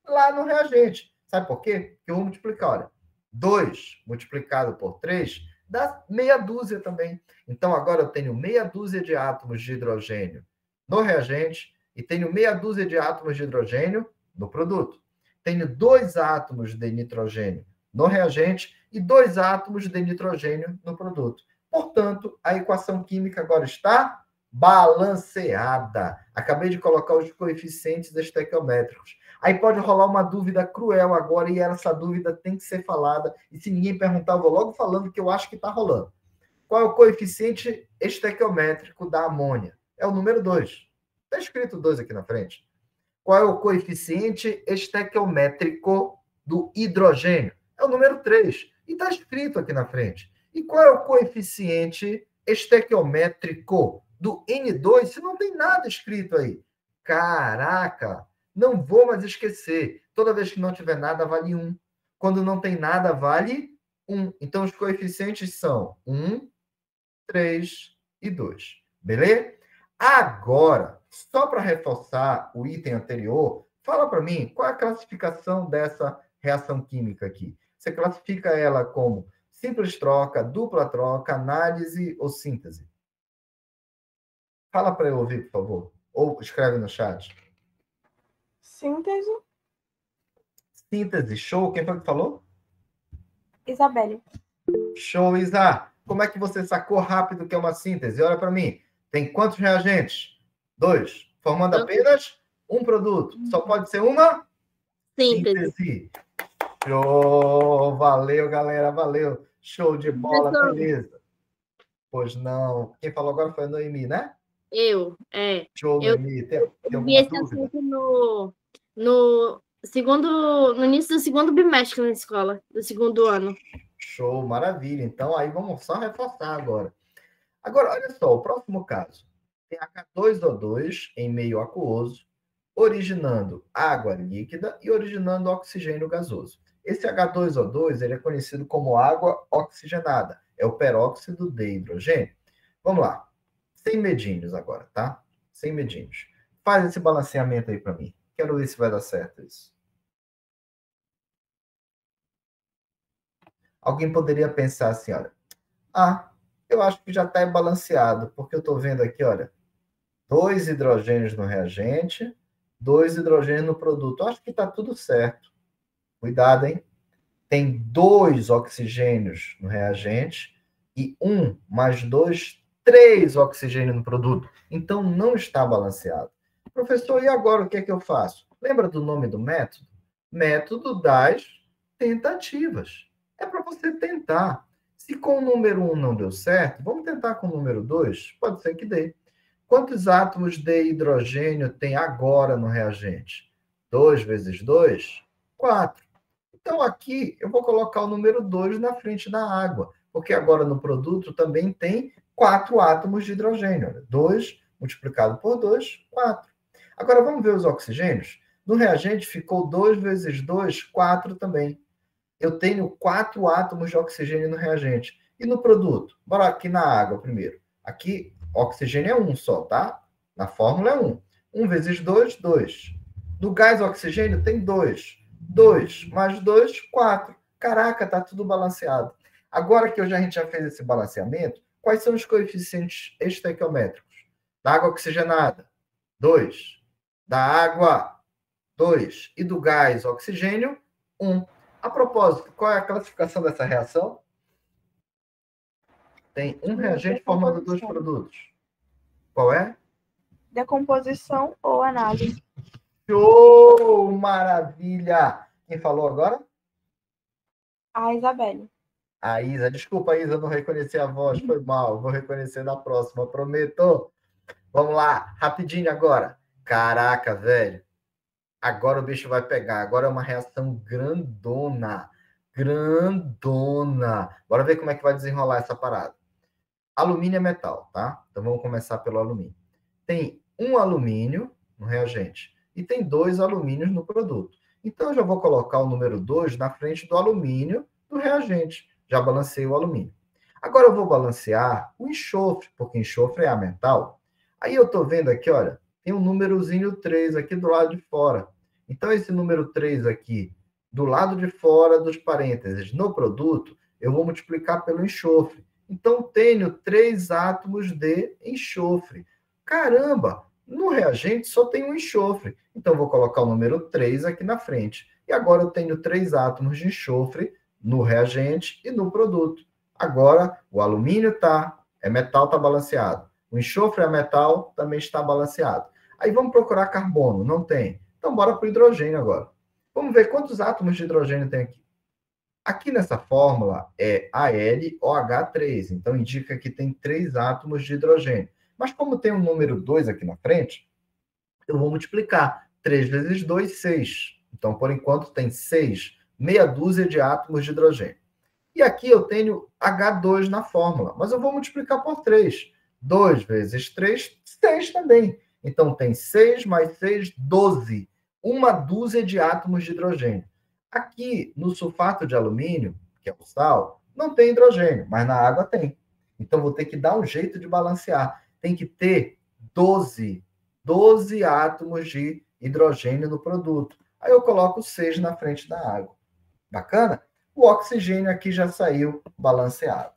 [SPEAKER 1] lá no reagente. Sabe por quê? Porque eu vou multiplicar, olha. 2 multiplicado por 3 dá meia dúzia também. Então, agora eu tenho meia dúzia de átomos de hidrogênio no reagente e tenho meia dúzia de átomos de hidrogênio no produto. Tenho 2 átomos de nitrogênio no reagente e 2 átomos de nitrogênio no produto. Portanto, a equação química agora está balanceada. Acabei de colocar os coeficientes estequiométricos. Aí pode rolar uma dúvida cruel agora, e essa dúvida tem que ser falada. E se ninguém perguntar, eu vou logo falando que eu acho que está rolando. Qual é o coeficiente estequiométrico da amônia? É o número 2. Está escrito 2 aqui na frente. Qual é o coeficiente estequiométrico do hidrogênio? É o número 3. E está escrito aqui na frente. E qual é o coeficiente estequiométrico do N2? Se não tem nada escrito aí. Caraca! Não vou mais esquecer. Toda vez que não tiver nada, vale 1. Quando não tem nada, vale 1. Então, os coeficientes são 1, 3 e 2. Beleza? Agora, só para reforçar o item anterior, fala para mim qual é a classificação dessa reação química aqui. Você classifica ela como simples troca, dupla troca, análise ou síntese? Fala para eu ouvir, por favor. Ou escreve no chat.
[SPEAKER 2] Síntese.
[SPEAKER 1] Síntese, show. Quem foi que falou?
[SPEAKER 2] Isabelle.
[SPEAKER 1] Show, Isa. Como é que você sacou rápido que é uma síntese? Olha para mim. Tem quantos reagentes? 2. Formando apenas um produto. Só pode ser uma síntese. Show. Valeu, galera. Valeu. Show de bola. Beleza. Pois não. Quem falou agora foi a Noemi, né?
[SPEAKER 3] Eu, é.
[SPEAKER 1] Show, Noemi. Tem alguma
[SPEAKER 3] esse
[SPEAKER 1] dúvida?
[SPEAKER 3] assunto no início do segundo bimestre na escola, do segundo ano.
[SPEAKER 1] Show, maravilha. Então, aí vamos só reforçar agora. Agora, olha só, o próximo caso. Tem H2O2 em meio aquoso, originando água líquida e originando oxigênio gasoso. Esse H2O2 ele é conhecido como água oxigenada. É o peróxido de hidrogênio. Vamos lá. Sem medinhos agora, tá? Sem medinhos. Faz esse balanceamento aí para mim. Quero ver se vai dar certo isso. Alguém poderia pensar assim, olha. Eu acho que já está balanceado, porque eu estou vendo aqui, olha, 2 hidrogênios no reagente, 2 hidrogênios no produto. Eu acho que está tudo certo. Cuidado, hein? Tem 2 oxigênios no reagente e 1 mais 2, 3 oxigênios no produto. Então, não está balanceado. Professor, e agora o que é que eu faço? Lembra do nome do método? Método das tentativas. É para você tentar. Se com o número 1 não deu certo, vamos tentar com o número 2? Pode ser que dê. Quantos átomos de hidrogênio tem agora no reagente? 2 vezes 2? 4. Então, aqui, eu vou colocar o número 2 na frente da água, porque agora no produto também tem 4 átomos de hidrogênio. 2 multiplicado por 2, 4. Agora, vamos ver os oxigênios? No reagente ficou 2 vezes 2, 4 também. Eu tenho 4 átomos de oxigênio no reagente. E no produto? Bora aqui na água primeiro. Aqui, oxigênio é 1 só, tá? Na fórmula é 1. 1 vezes 2, 2. No gás oxigênio tem 2. 2 mais 2, 4. Caraca, tá tudo balanceado. Agora que a gente já fez esse balanceamento, quais são os coeficientes estequiométricos? Da água oxigenada, 2. Da água, 2. E do gás oxigênio, 1. A propósito, qual é a classificação dessa reação? Tem um reagente formando 2 produtos. Qual é?
[SPEAKER 2] Decomposição ou análise.
[SPEAKER 1] Show! Maravilha! Quem falou agora?
[SPEAKER 2] A Isabelle.
[SPEAKER 1] A Isa. Desculpa, Isa, não reconheci a voz. Foi mal. Vou reconhecer na próxima, prometo. Vamos lá, rapidinho agora. Caraca, velho. Agora o bicho vai pegar. Agora é uma reação grandona. Grandona. Bora ver como é que vai desenrolar essa parada. Alumínio é metal, tá? Então vamos começar pelo alumínio. Tem um alumínio no reagente e tem 2 alumínios no produto. Então eu já vou colocar o número 2 na frente do alumínio do reagente. Já balancei o alumínio. Agora eu vou balancear o enxofre, porque enxofre é a metal. Aí eu estou vendo aqui, olha, tem um númerozinho 3 aqui do lado de fora. Então esse número 3 aqui, do lado de fora dos parênteses, no produto, eu vou multiplicar pelo enxofre. Então tenho 3 átomos de enxofre. Caramba, no reagente só tem um enxofre. Então vou colocar o número 3 aqui na frente. E agora eu tenho 3 átomos de enxofre no reagente e no produto. Agora, o alumínio é metal, está balanceado. O enxofre é metal, também está balanceado. Aí vamos procurar carbono, não tem. Então, bora para o hidrogênio agora. Vamos ver quantos átomos de hidrogênio tem aqui. Aqui nessa fórmula é AlOH3, então indica que tem 3 átomos de hidrogênio. Mas como tem um número 2 aqui na frente, eu vou multiplicar. 3 vezes 2, 6. Então, por enquanto, tem 6, meia dúzia de átomos de hidrogênio. E aqui eu tenho H2 na fórmula, mas eu vou multiplicar por 3. 2 vezes 3, 6 também. Então, tem 6 mais 6, 12. Uma dúzia de átomos de hidrogênio. Aqui, no sulfato de alumínio, que é o sal, não tem hidrogênio, mas na água tem. Então, vou ter que dar um jeito de balancear. Tem que ter 12 átomos de hidrogênio no produto. Aí eu coloco 6 na frente da água. Bacana? O oxigênio aqui já saiu balanceado.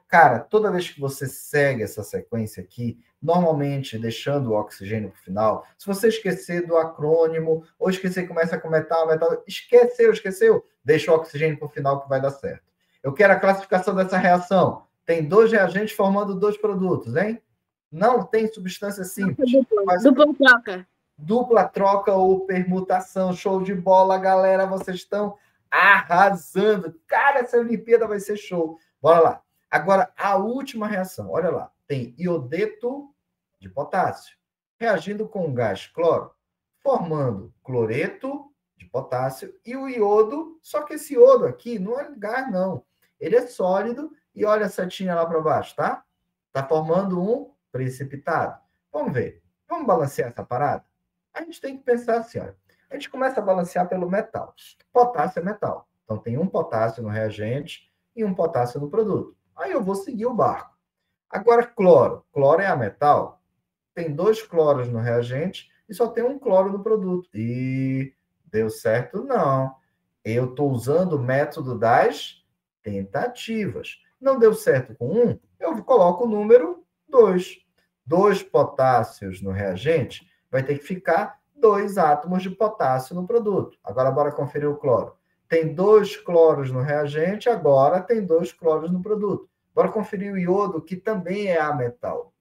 [SPEAKER 1] Cara, toda vez que você segue essa sequência aqui, normalmente deixando o oxigênio para o final, se você esquecer do acrônimo, ou esquecer que começa com metal, esqueceu, deixa o oxigênio para o final que vai dar certo. Eu quero a classificação dessa reação. Tem 2 reagentes formando 2 produtos, hein? Não tem substância simples.
[SPEAKER 3] Dupla troca.
[SPEAKER 1] Dupla troca ou permutação. Show de bola, galera. Vocês estão arrasando. Cara, essa Olimpíada vai ser show. Bora lá. Agora, a última reação. Olha lá. Tem iodeto de potássio reagindo com o gás cloro, formando cloreto de potássio e o iodo. Só que esse iodo aqui não é gás, não. Ele é sólido e olha a setinha lá para baixo, tá? Tá formando um precipitado. Vamos ver. Vamos balancear essa parada? A gente tem que pensar assim, olha. A gente começa a balancear pelo metal. Potássio é metal. Então, tem um potássio no reagente e um potássio no produto. Aí eu vou seguir o barco. Agora, cloro. Cloro é a metal. Tem 2 cloros no reagente e só tem um cloro no produto. E deu certo? Não. Eu estou usando o método das tentativas. Não deu certo com um, eu coloco o número 2. 2 potássios no reagente vai ter que ficar 2 átomos de potássio no produto. Agora, bora conferir o cloro. Tem 2 cloros no reagente, agora tem 2 cloros no produto. Bora conferir o iodo, que também é ametal.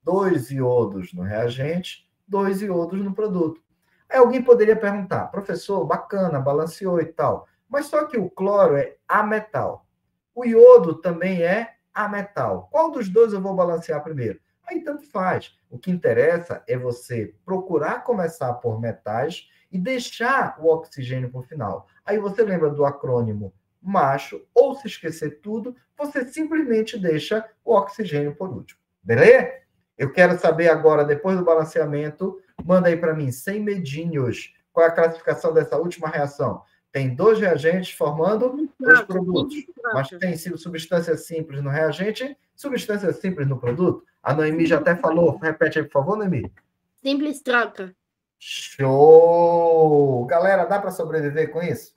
[SPEAKER 1] 2 iodos no reagente, 2 iodos no produto. Aí alguém poderia perguntar, professor, bacana, balanceou e tal, mas só que o cloro é ametal. O iodo também é ametal. Qual dos dois eu vou balancear primeiro? Aí tanto faz. O que interessa é você procurar começar por metais e deixar o oxigênio para o final. Aí você lembra do acrônimo macho, ou se esquecer tudo, você simplesmente deixa o oxigênio por último. Beleza? Eu quero saber agora, depois do balanceamento, manda aí para mim, sem medinhos, qual é a classificação dessa última reação. Tem 2 reagentes formando 2 produtos. Mas tem substância simples no reagente, substância simples no produto. A Noemi já até falou. Repete aí, por favor, Noemi.
[SPEAKER 3] Simples troca.
[SPEAKER 1] Show! Galera, dá para sobreviver com isso?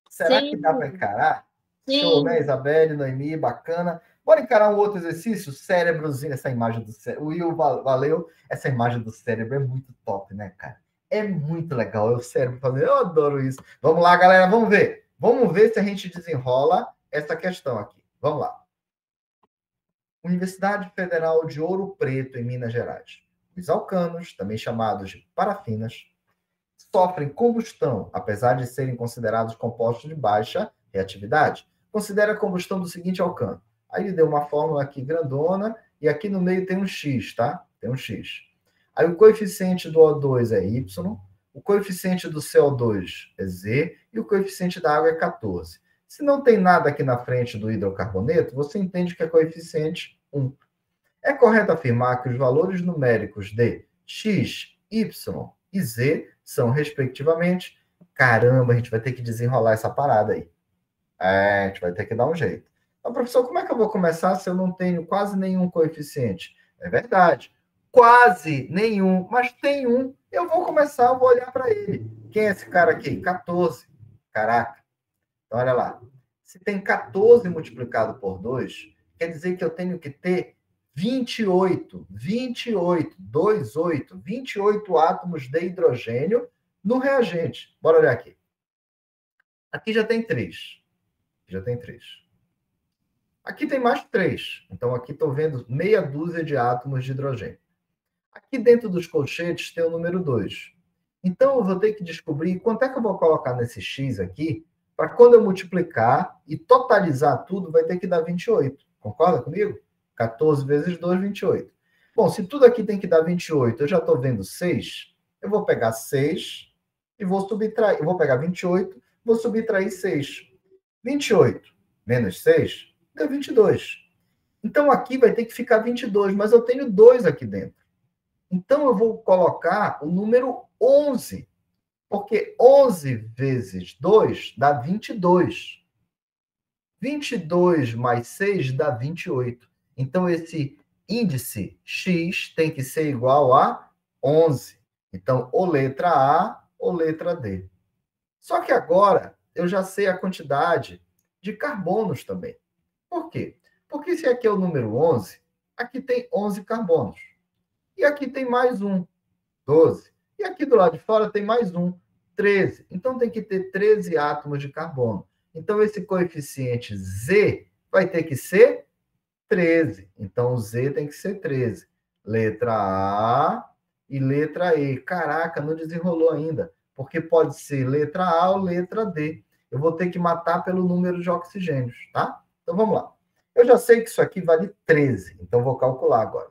[SPEAKER 1] Será
[SPEAKER 3] Sim.
[SPEAKER 1] que dá para encarar? Show,
[SPEAKER 3] Sim.
[SPEAKER 1] né, Isabelle, Noemi, bacana. Bora encarar um outro exercício? Cérebrozinho, essa imagem do cérebro. O Will, valeu. Essa imagem do cérebro é muito top, né, cara? É muito legal. É o cérebro fazendo. Eu adoro isso. Vamos lá, galera, vamos ver. Vamos ver se a gente desenrola essa questão aqui. Vamos lá. Universidade Federal de Ouro Preto, em Minas Gerais. Os alcanos, também chamados de parafinas, sofrem combustão, apesar de serem considerados compostos de baixa reatividade. Considera a combustão do seguinte alcano. Aí ele deu uma fórmula aqui grandona, e aqui no meio tem um X, tá? Tem um X. Aí o coeficiente do O2 é Y, o coeficiente do CO2 é Z, e o coeficiente da água é 14. Se não tem nada aqui na frente do hidrocarboneto, você entende que é coeficiente 1. É correto afirmar que os valores numéricos de X, Y e Z são, respectivamente... Caramba, a gente vai ter que desenrolar essa parada aí. A gente vai ter que dar um jeito. Então, professor, como é que eu vou começar se eu não tenho quase nenhum coeficiente? É verdade. Quase nenhum, mas tem um. Eu vou começar, eu vou olhar para ele. Quem é esse cara aqui? 14. Caraca. Então, olha lá. Se tem 14 multiplicado por 2, quer dizer que eu tenho que ter 28 átomos de hidrogênio no reagente. Bora olhar aqui. Aqui já tem 3. Já tem 3. Aqui tem mais 3. Então, aqui estou vendo meia dúzia de átomos de hidrogênio. Aqui dentro dos colchetes tem o número 2. Então, eu vou ter que descobrir quanto é que eu vou colocar nesse X aqui, para quando eu multiplicar e totalizar tudo, vai ter que dar 28. Concorda comigo? 14 vezes 2, 28. Bom, se tudo aqui tem que dar 28, eu já estou vendo 6, eu vou pegar 6 e vou subtrair. Eu vou pegar 28, vou subtrair 6. 28 menos 6 deu 22. Então, aqui vai ter que ficar 22, mas eu tenho 2 aqui dentro. Então, eu vou colocar o número 11, porque 11 vezes 2 dá 22. 22 mais 6 dá 28. Então, esse índice X tem que ser igual a 11. Então, ou letra A ou letra D. Só que agora eu já sei a quantidade de carbonos também. Por quê? Porque se aqui é o número 11, aqui tem 11 carbonos. E aqui tem mais um, 12. E aqui do lado de fora tem mais um, 13. Então tem que ter 13 átomos de carbono. Então esse coeficiente Z vai ter que ser 13. Então o Z tem que ser 13. Letra A e letra E. Caraca, não desenrolou ainda. Porque pode ser letra A ou letra D. Eu vou ter que matar pelo número de oxigênios, tá? Então vamos lá. Eu já sei que isso aqui vale 13. Então vou calcular agora.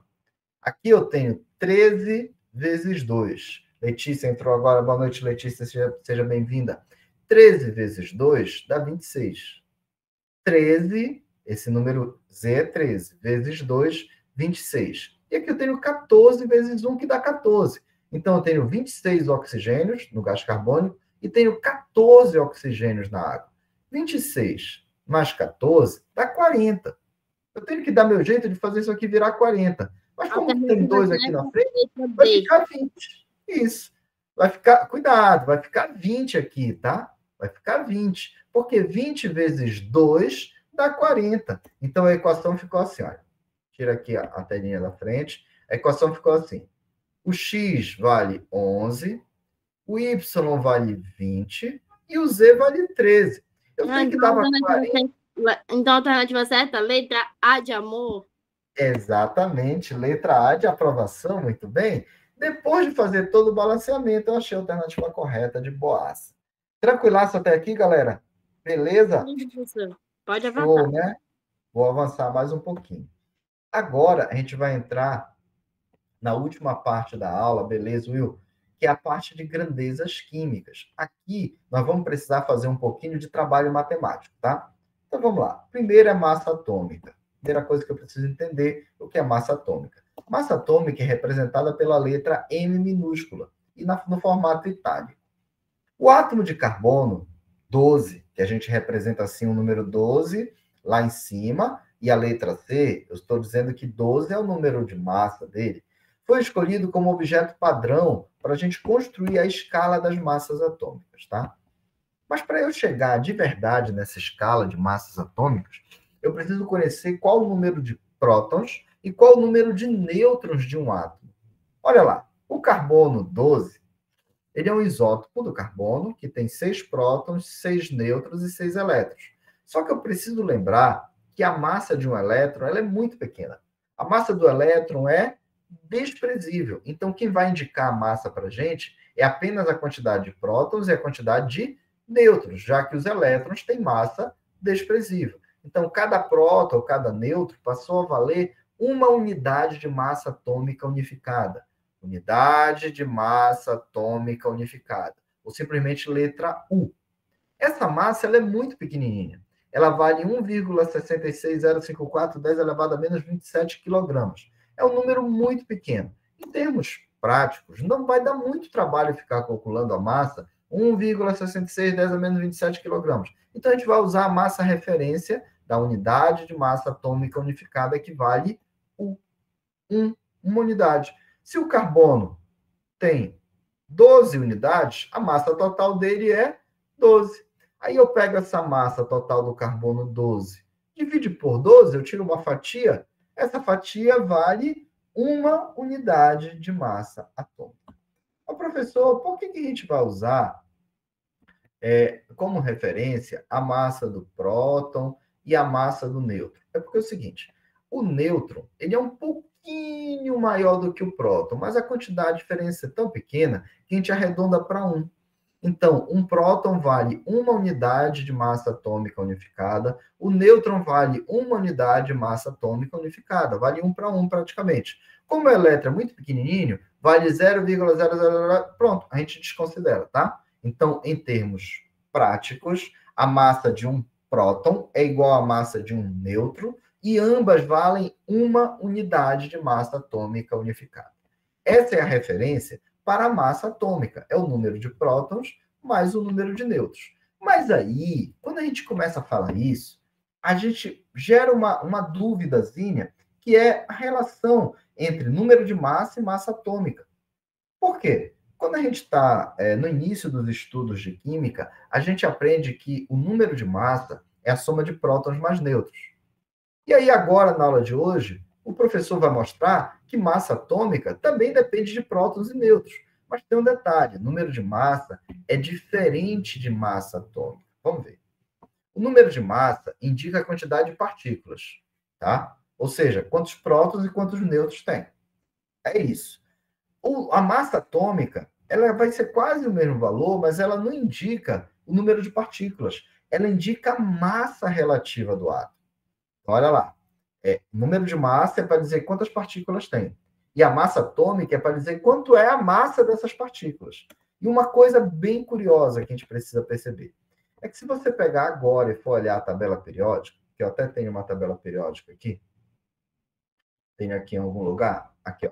[SPEAKER 1] Aqui eu tenho 13 vezes 2. Letícia entrou agora. Boa noite, Letícia. Seja bem-vinda. 13 vezes 2 dá 26. 13, esse número Z é 13, vezes 2, 26. E aqui eu tenho 14 vezes 1, que dá 14. Então, eu tenho 26 oxigênios no gás carbônico e tenho 14 oxigênios na água. 26 mais 14 dá 40. Eu tenho que dar meu jeito de fazer isso aqui virar 40. Mas como tem 2 aqui na frente, vai ficar 20. Isso. Vai ficar, cuidado, vai ficar 20 aqui, tá? Vai ficar 20. Porque 20 vezes 2 dá 40. Então, a equação ficou assim, olha. Tira aqui a telinha da frente. A equação ficou assim. O X vale 11, o Y vale 20 e o Z vale 13. Eu sei que dava 40.
[SPEAKER 3] Então, a alternativa certa, letra A de amor.
[SPEAKER 1] Exatamente, letra A de aprovação, muito bem. Depois de fazer todo o balanceamento, eu achei a alternativa correta de boaça. Tranquilaço até aqui, galera? Beleza?
[SPEAKER 3] Pode avançar.
[SPEAKER 1] Show, né? Vou avançar mais um pouquinho. Agora, a gente vai entrar na última parte da aula, beleza, Will? Que é a parte de grandezas químicas. Aqui, nós vamos precisar fazer um pouquinho de trabalho matemático, tá? Então, vamos lá. Primeiro é massa atômica. Primeira coisa que eu preciso entender o que é massa atômica. Massa atômica é representada pela letra M minúscula e no formato itálico. O átomo de carbono, 12, que a gente representa assim o número 12 lá em cima, e a letra C, eu estou dizendo que 12 é o número de massa dele, foi escolhido como objeto padrão para a gente construir a escala das massas atômicas, tá? Mas para eu chegar de verdade nessa escala de massas atômicas, eu preciso conhecer qual o número de prótons e qual o número de nêutrons de um átomo. Olha lá, o carbono 12, ele é um isótopo do carbono que tem 6 prótons, 6 nêutrons e 6 elétrons. Só que eu preciso lembrar que a massa de um elétron ela é muito pequena. A massa do elétron é desprezível. Então, quem vai indicar a massa para a gente é apenas a quantidade de prótons e a quantidade de nêutrons, já que os elétrons têm massa desprezível. Então, cada próton ou cada nêutron passou a valer uma unidade de massa atômica unificada. Unidade de massa atômica unificada. Ou simplesmente letra U. Essa massa ela é muito pequenininha. Ela vale 1,66054 10 elevado a menos 27 quilogramas. É um número muito pequeno. Em termos práticos, não vai dar muito trabalho ficar calculando a massa 1,66 10 a menos 27 quilogramas. Então, a gente vai usar a massa referência da unidade de massa atômica unificada, que vale uma unidade. Se o carbono tem 12 unidades, a massa total dele é 12. Aí eu pego essa massa total do carbono 12, divide por 12, eu tiro uma fatia, essa fatia vale uma unidade de massa atômica. Ô, professor, por que a gente vai usar como referência a massa do próton e a massa do nêutron? É porque é o seguinte, o nêutron ele é um pouquinho maior do que o próton, mas a quantidade de diferença é tão pequena que a gente arredonda para 1. Então, um próton vale uma unidade de massa atômica unificada, o nêutron vale uma unidade de massa atômica unificada, vale 1 para 1 praticamente. Como o elétron é muito pequenininho, vale 0,00, pronto, a gente desconsidera, tá? Então, em termos práticos, a massa de um próton é igual à massa de um nêutron, e ambas valem uma unidade de massa atômica unificada. Essa é a referência para a massa atômica. É o número de prótons mais o número de nêutrons. Mas aí, quando a gente começa a falar isso, a gente gera uma duvidazinha, que é a relação entre número de massa e massa atômica. Por quê? Quando a gente está no início dos estudos de química, a gente aprende que o número de massa é a soma de prótons mais nêutrons. E aí, agora, na aula de hoje, o professor vai mostrar que massa atômica também depende de prótons e nêutrons. Mas tem um detalhe, número de massa é diferente de massa atômica. Vamos ver. O número de massa indica a quantidade de partículas, tá? Ou seja, quantos prótons e quantos nêutrons tem. É isso. A massa atômica, ela vai ser quase o mesmo valor, mas ela não indica o número de partículas. Ela indica a massa relativa do átomo. Então, olha lá. Número de massa é para dizer quantas partículas tem. E a massa atômica é para dizer quanto é a massa dessas partículas. E uma coisa bem curiosa que a gente precisa perceber é que se você pegar agora e for olhar a tabela periódica, que eu até tenho uma tabela periódica aqui, tenho aqui em algum lugar, aqui, ó.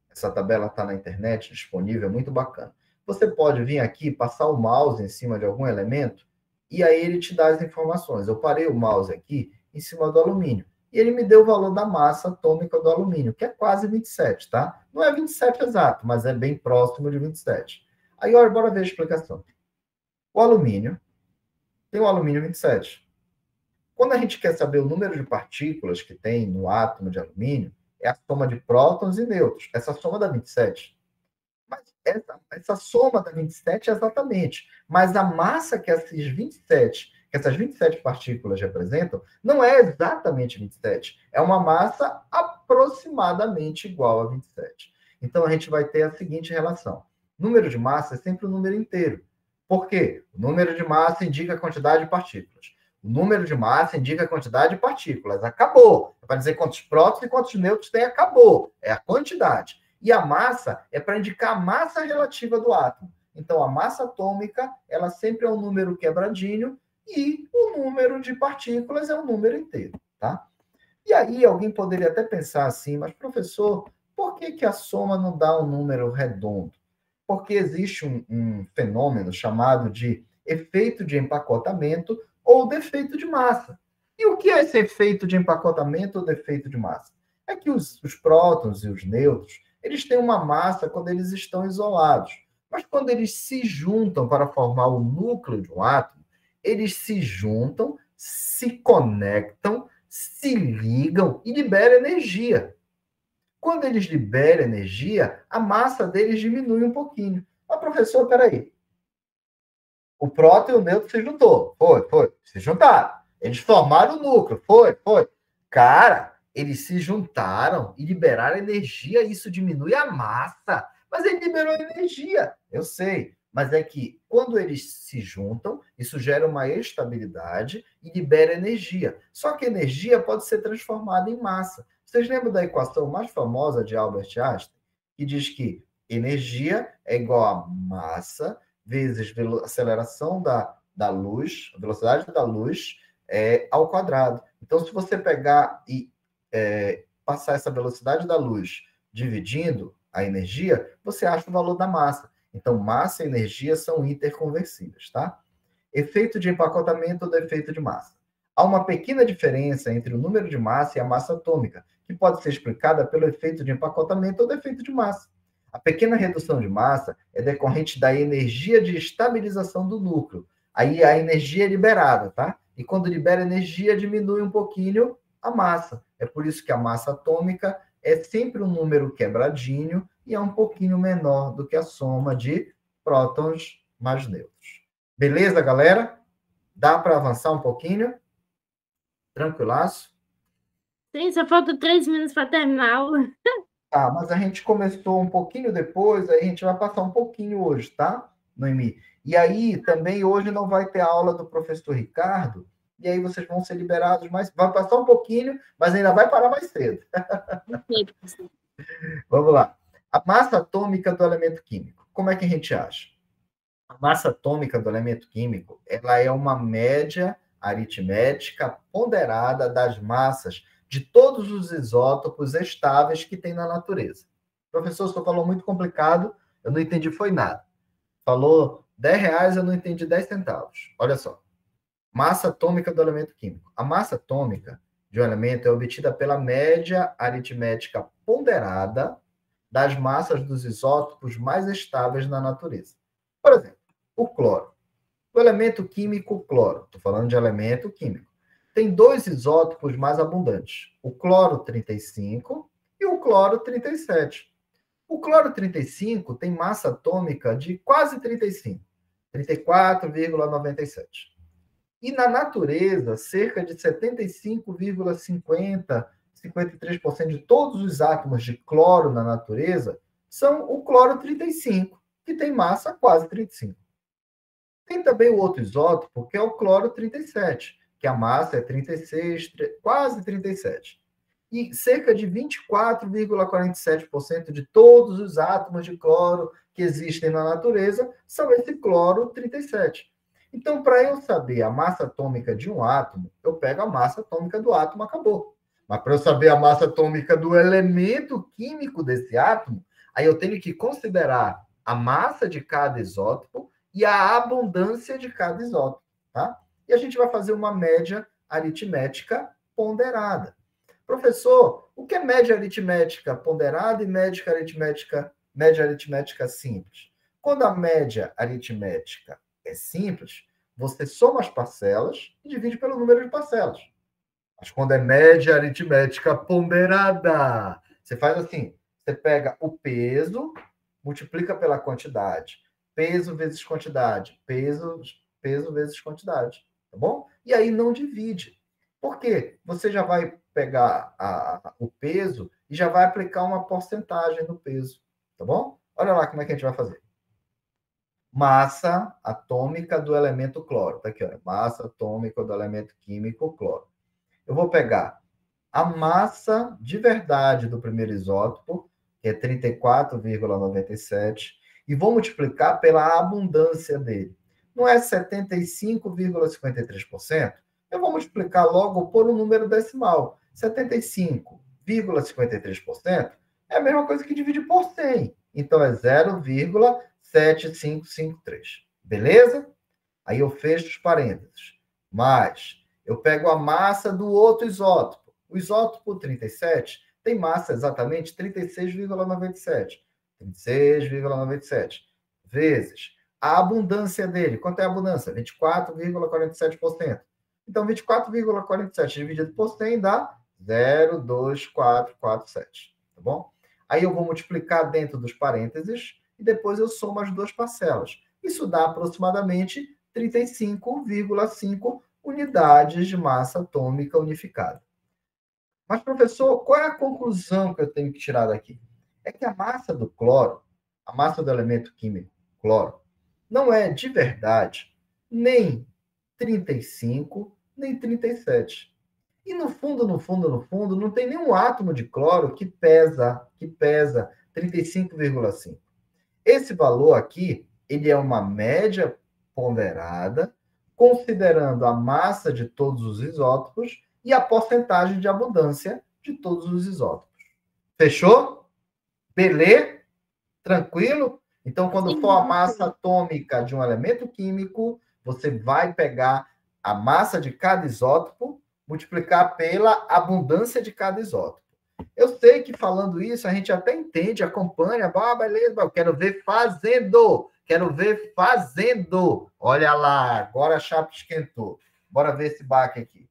[SPEAKER 1] Essa tabela está na internet, disponível, muito bacana. Você pode vir aqui, passar o mouse em cima de algum elemento, e aí ele te dá as informações. Eu parei o mouse aqui em cima do alumínio. E ele me deu o valor da massa atômica do alumínio, que é quase 27, tá? Não é 27 exato, mas é bem próximo de 27. Aí, olha, bora ver a explicação. O alumínio tem o alumínio 27. Quando a gente quer saber o número de partículas que tem no átomo de alumínio, é a soma de prótons e nêutrons. Essa soma dá 27. Mas essa soma dá 27 exatamente. Mas a massa que essas 27 partículas representam, não é exatamente 27. É uma massa aproximadamente igual a 27. Então, a gente vai ter a seguinte relação. Número de massa é sempre um número inteiro. Por quê? O número de massa indica a quantidade de partículas. O número de massa indica a quantidade de partículas. Acabou. É para dizer quantos prótons e quantos nêutrons tem, acabou. É a quantidade. E a massa é para indicar a massa relativa do átomo. Então, a massa atômica, ela sempre é um número quebradinho, e o número de partículas é um número inteiro, tá? E aí alguém poderia até pensar assim, mas professor, por que a soma não dá um número redondo? Porque existe um fenômeno chamado de efeito de empacotamento ou defeito de massa. E o que é esse efeito de empacotamento ou defeito de massa? É que os prótons e os nêutrons, eles têm uma massa quando eles estão isolados. Mas quando eles se juntam para formar o núcleo de um átomo, Eles se juntam, se conectam, se ligam e liberam energia. Quando eles liberam energia, a massa deles diminui um pouquinho. Mas, professor, peraí. O próton e o nêutron se juntou. Foi. Se juntaram. Eles formaram o núcleo. Foi. Cara, eles se juntaram e liberaram energia. Isso diminui a massa. Mas ele liberou energia. Eu sei. Mas é que quando eles se juntam, isso gera uma estabilidade e libera energia. Só que energia pode ser transformada em massa. Vocês lembram da equação mais famosa de Albert Einstein? Que diz que energia é igual a massa vezes aceleração da luz, a velocidade da luz, ao quadrado. Então, se você pegar e passar essa velocidade da luz dividindo a energia, você acha o valor da massa. Então, massa e energia são interconversíveis, tá? Efeito de empacotamento ou defeito de massa. Há uma pequena diferença entre o número de massa e a massa atômica, que pode ser explicada pelo efeito de empacotamento ou defeito de massa. A pequena redução de massa é decorrente da energia de estabilização do núcleo. Aí a energia é liberada, tá? E quando libera energia, diminui um pouquinho a massa. É por isso que a massa atômica é sempre um número quebradinho e é um pouquinho menor do que a soma de prótons mais nêutrons. Beleza, galera? Dá para avançar um pouquinho? Tranquilaço?
[SPEAKER 3] Sim, só falta 3 minutos para terminar a aula.
[SPEAKER 1] Tá, mas a gente começou um pouquinho depois, aí a gente vai passar um pouquinho hoje, tá, Noemi? E aí, também, hoje não vai ter aula do professor Ricardo, e aí vocês vão ser liberados, mas vai passar um pouquinho, mas ainda vai parar mais cedo. Vamos lá. A massa atômica do elemento químico. Como é que a gente acha? A massa atômica do elemento químico, ela é uma média aritmética ponderada das massas de todos os isótopos estáveis que tem na natureza. Professor, o senhor falou muito complicado, eu não entendi foi nada. Falou R$10, eu não entendi 10 centavos. Olha só. Massa atômica do elemento químico. A massa atômica de um elemento é obtida pela média aritmética ponderada das massas dos isótopos mais estáveis na natureza. Por exemplo, o cloro. O elemento químico cloro. Estou falando de elemento químico. Tem 2 isótopos mais abundantes, o cloro 35 e o cloro 37. O cloro 35 tem massa atômica de quase 35, 34,97. E na natureza, cerca de 75,50, 53% de todos os átomos de cloro na natureza são o cloro 35, que tem massa quase 35. Tem também o outro isótopo, que é o cloro 37, que a massa é 36, quase 37. E cerca de 24,47% de todos os átomos de cloro que existem na natureza são esse cloro 37. Então, para eu saber a massa atômica de um átomo, eu pego a massa atômica do átomo, acabou. Mas para eu saber a massa atômica do elemento químico desse átomo, aí eu tenho que considerar a massa de cada isótopo e a abundância de cada isótopo, tá? E a gente vai fazer uma média aritmética ponderada. Professor, o que é média aritmética ponderada e média aritmética simples? Quando a média aritmética é simples, você soma as parcelas e divide pelo número de parcelas. Mas quando é média aritmética ponderada, você faz assim, você pega o peso, multiplica pela quantidade. Peso vezes quantidade. Peso vezes quantidade. Tá bom? E aí não divide. Por quê? Você já vai pegar o peso e já vai aplicar uma porcentagem no peso. Tá bom? Olha lá como é que a gente vai fazer. Massa atômica do elemento cloro. Tá aqui, ó. Massa atômica do elemento químico cloro. Eu vou pegar a massa de verdade do primeiro isótopo, que é 34,97, e vou multiplicar pela abundância dele. Não é 75,53%? Eu vou multiplicar logo por um número decimal. 75,53% é a mesma coisa que dividir por 100. Então, é 0,7553. Beleza? Aí eu fecho os parênteses. Mas eu pego a massa do outro isótopo. O isótopo 37 tem massa exatamente 36,97. 36,97 vezes A abundância dele, quanto é a abundância? 24,47%. Então, 24,47 dividido por 100 dá 0,2447, tá bom? Aí eu vou multiplicar dentro dos parênteses e depois eu somo as duas parcelas. Isso dá aproximadamente 35,5 unidades de massa atômica unificada. Mas, professor, qual é a conclusão que eu tenho que tirar daqui? É que a massa do cloro, a massa do elemento químico cloro, não é de verdade nem 35, nem 37. E no fundo, não tem nenhum átomo de cloro que pesa 35,5. Esse valor aqui, ele é uma média ponderada, considerando a massa de todos os isótopos e a porcentagem de abundância de todos os isótopos. Fechou? Beleza? Tranquilo? Então, quando for a massa atômica de um elemento químico, você vai pegar a massa de cada isótopo, multiplicar pela abundância de cada isótopo. Eu sei que falando isso, a gente até entende, acompanha, beleza, eu quero ver fazendo. Quero ver fazendo. Olha lá, agora a chapa esquentou. Bora ver esse baque aqui.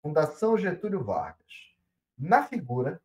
[SPEAKER 1] Fundação Getúlio Vargas. Na figura,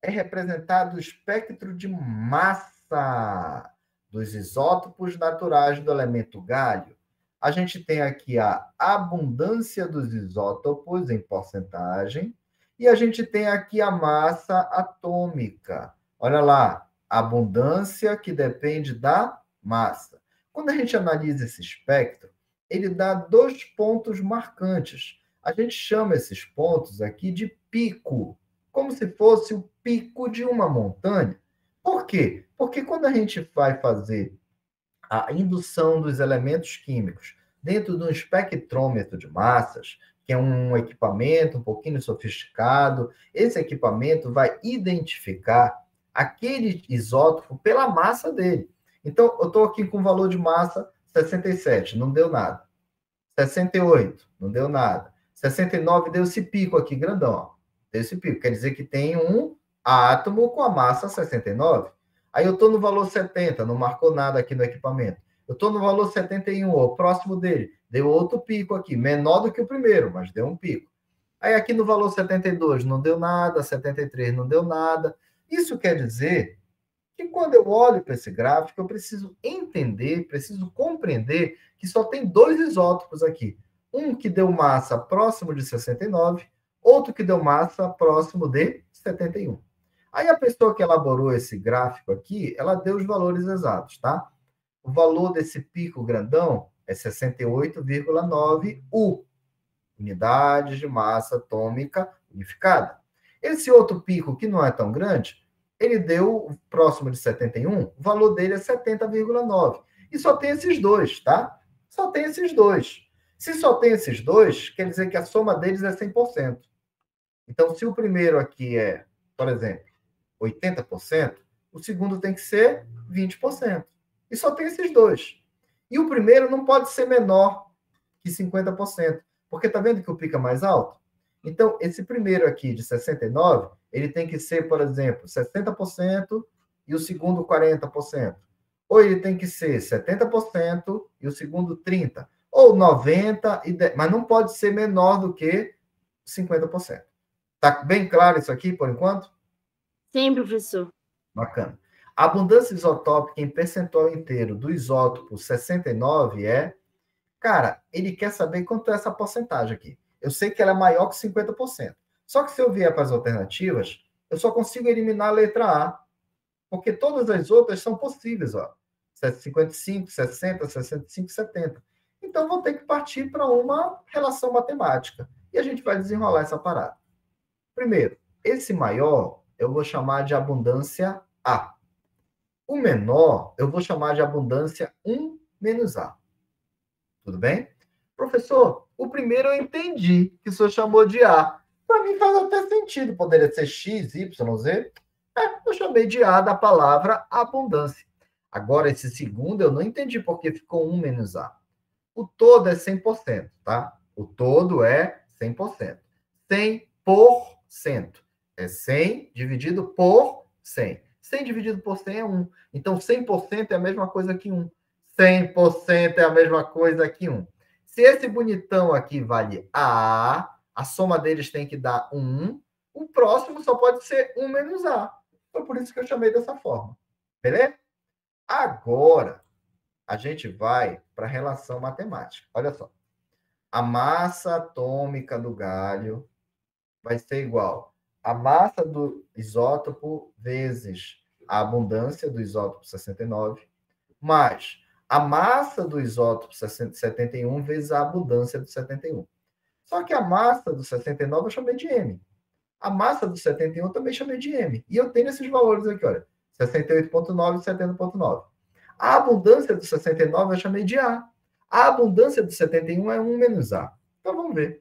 [SPEAKER 1] é representado o espectro de massa dos isótopos naturais do elemento galho. A gente tem aqui a abundância dos isótopos em porcentagem e a gente tem aqui a massa atômica. Olha lá, abundância que depende da massa. Quando a gente analisa esse espectro, ele dá dois pontos marcantes. A gente chama esses pontos aqui de pico, como se fosse o pico de uma montanha. Por quê? Porque quando a gente vai fazer a indução dos elementos químicos dentro de um espectrômetro de massas, que é um equipamento um pouquinho sofisticado, esse equipamento vai identificar aquele isótopo pela massa dele. Então, eu estou aqui com o valor de massa 67, não deu nada. 68, não deu nada. 69 deu esse pico aqui, grandão, ó. Esse pico. Quer dizer que tem um átomo com a massa 69. Aí eu estou no valor 70, não marcou nada aqui no equipamento. Eu estou no valor 71, ó, próximo dele. Deu outro pico aqui, menor do que o primeiro, mas deu um pico. Aí aqui no valor 72 não deu nada, 73 não deu nada. Isso quer dizer que quando eu olho para esse gráfico, eu preciso entender, preciso compreender que só tem dois isótopos aqui. Um que deu massa próximo de 69, outro que deu massa próximo de 71. Aí a pessoa que elaborou esse gráfico aqui, ela deu os valores exatos, tá? O valor desse pico grandão é 68,9 U, unidades de massa atômica unificada. Esse outro pico, que não é tão grande, ele deu próximo de 71, o valor dele é 70,9. E só tem esses dois, tá? Só tem esses dois. Se só tem esses dois, quer dizer que a soma deles é 100%. Então, se o primeiro aqui é, por exemplo, 80%, o segundo tem que ser 20%. E só tem esses dois. E o primeiro não pode ser menor que 50%, porque tá vendo que o pico é mais alto? Então, esse primeiro aqui de 69, ele tem que ser, por exemplo, 60% e o segundo 40%. Ou ele tem que ser 70% e o segundo 30%. Ou 90%, mas não pode ser menor do que 50%. Tá bem claro isso aqui, por enquanto?
[SPEAKER 3] Sim, professor.
[SPEAKER 1] Bacana. A abundância isotópica em percentual inteiro do isótopo 69 é... Cara, ele quer saber quanto é essa porcentagem aqui. Eu sei que ela é maior que 50%. Só que se eu vier para as alternativas, eu só consigo eliminar a letra A. Porque todas as outras são possíveis, ó. 55, 60, 65, 70. Então, vou ter que partir para uma relação matemática. E a gente vai desenrolar essa parada. Primeiro, esse maior eu vou chamar de abundância A. O menor eu vou chamar de abundância 1 menos A. Tudo bem? Professor, o primeiro eu entendi que o senhor chamou de A. Para mim faz até sentido, poderia ser X, Y, Z. Eu chamei de A da palavra abundância. Agora, esse segundo eu não entendi porque ficou 1 menos A. O todo é 100%, tá? O todo é 100%. 100%. É 100 dividido por 100. 100 dividido por 100 é 1. Então, 100% é a mesma coisa que 1. 100% é a mesma coisa que 1. Se esse bonitão aqui vale A, a soma deles tem que dar 1, o próximo só pode ser 1 menos A. Foi por isso que eu chamei dessa forma. Beleza? Agora, a gente vai para a relação matemática. Olha só. A massa atômica do galho vai ser igual a massa do isótopo vezes a abundância do isótopo 69, mais a massa do isótopo 71 vezes a abundância do 71. Só que a massa do 69 eu chamei de M. A massa do 71 eu também chamei de M. E eu tenho esses valores aqui, olha. 68,9 e 70,9. A abundância do 69 eu chamei de A. A abundância do 71 é 1 menos A. Então, vamos ver.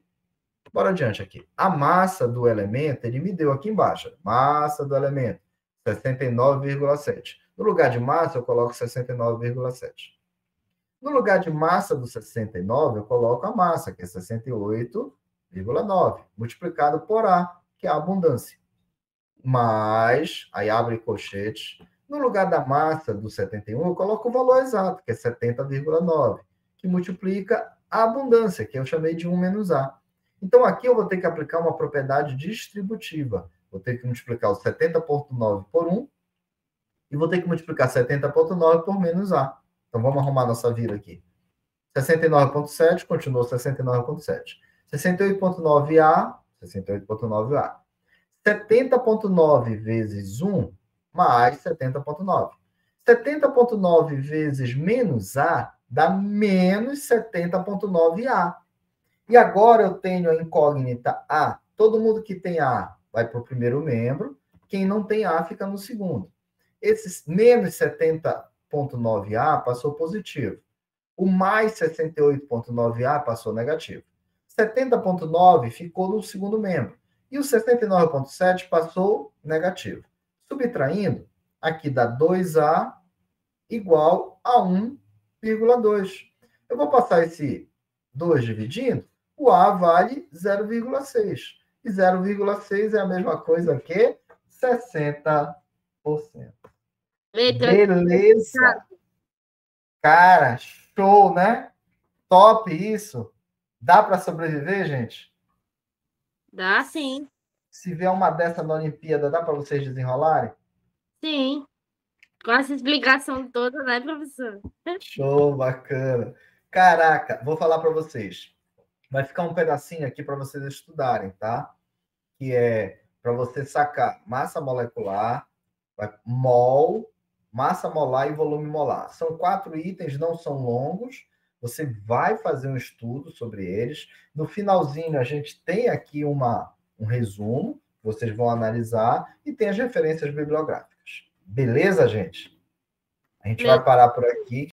[SPEAKER 1] Bora adiante aqui. A massa do elemento, ele me deu aqui embaixo. Massa do elemento, 69,7. No lugar de massa, eu coloco 69,7. No lugar de massa do 69, eu coloco a massa, que é 68,9, multiplicado por A, que é a abundância. Mais, aí abre colchetes. No lugar da massa do 71, eu coloco o valor exato, que é 70,9, que multiplica a abundância, que eu chamei de 1 menos A. Então, aqui eu vou ter que aplicar uma propriedade distributiva. Vou ter que multiplicar o 70,9 por 1 e vou ter que multiplicar 70,9 por menos A. Então, vamos arrumar nossa vida aqui. 69,7 continuou 69,7. 68,9A, 68,9A. 70,9 vezes 1 mais 70,9. 70,9 vezes menos A dá menos 70,9A. E agora eu tenho a incógnita A. Todo mundo que tem A vai para o primeiro membro. Quem não tem A fica no segundo. Esse menos 70,9A passou positivo. O mais 68,9A passou negativo. 70,9 ficou no segundo membro. E o 69,7 passou negativo. Subtraindo, aqui dá 2A igual a 1,2. Eu vou passar esse 2 dividindo. O A vale 0,6. E 0,6 é a mesma coisa que 60%. Beleza. Cara, show, né? Top isso. Dá para sobreviver, gente?
[SPEAKER 3] Dá sim.
[SPEAKER 1] Se vier uma dessa na Olimpíada, dá para vocês desenrolarem?
[SPEAKER 3] Sim. Com essa explicação toda, né, professor?
[SPEAKER 1] Show, bacana. Caraca, vou falar para vocês. Vai ficar um pedacinho aqui para vocês estudarem, tá? Que é para você sacar massa molecular, mol, massa molar e volume molar. São 4 itens, não são longos. Você vai fazer um estudo sobre eles. No finalzinho, a gente tem aqui um resumo, vocês vão analisar, e tem as referências bibliográficas. Beleza, gente? A gente vai parar por aqui.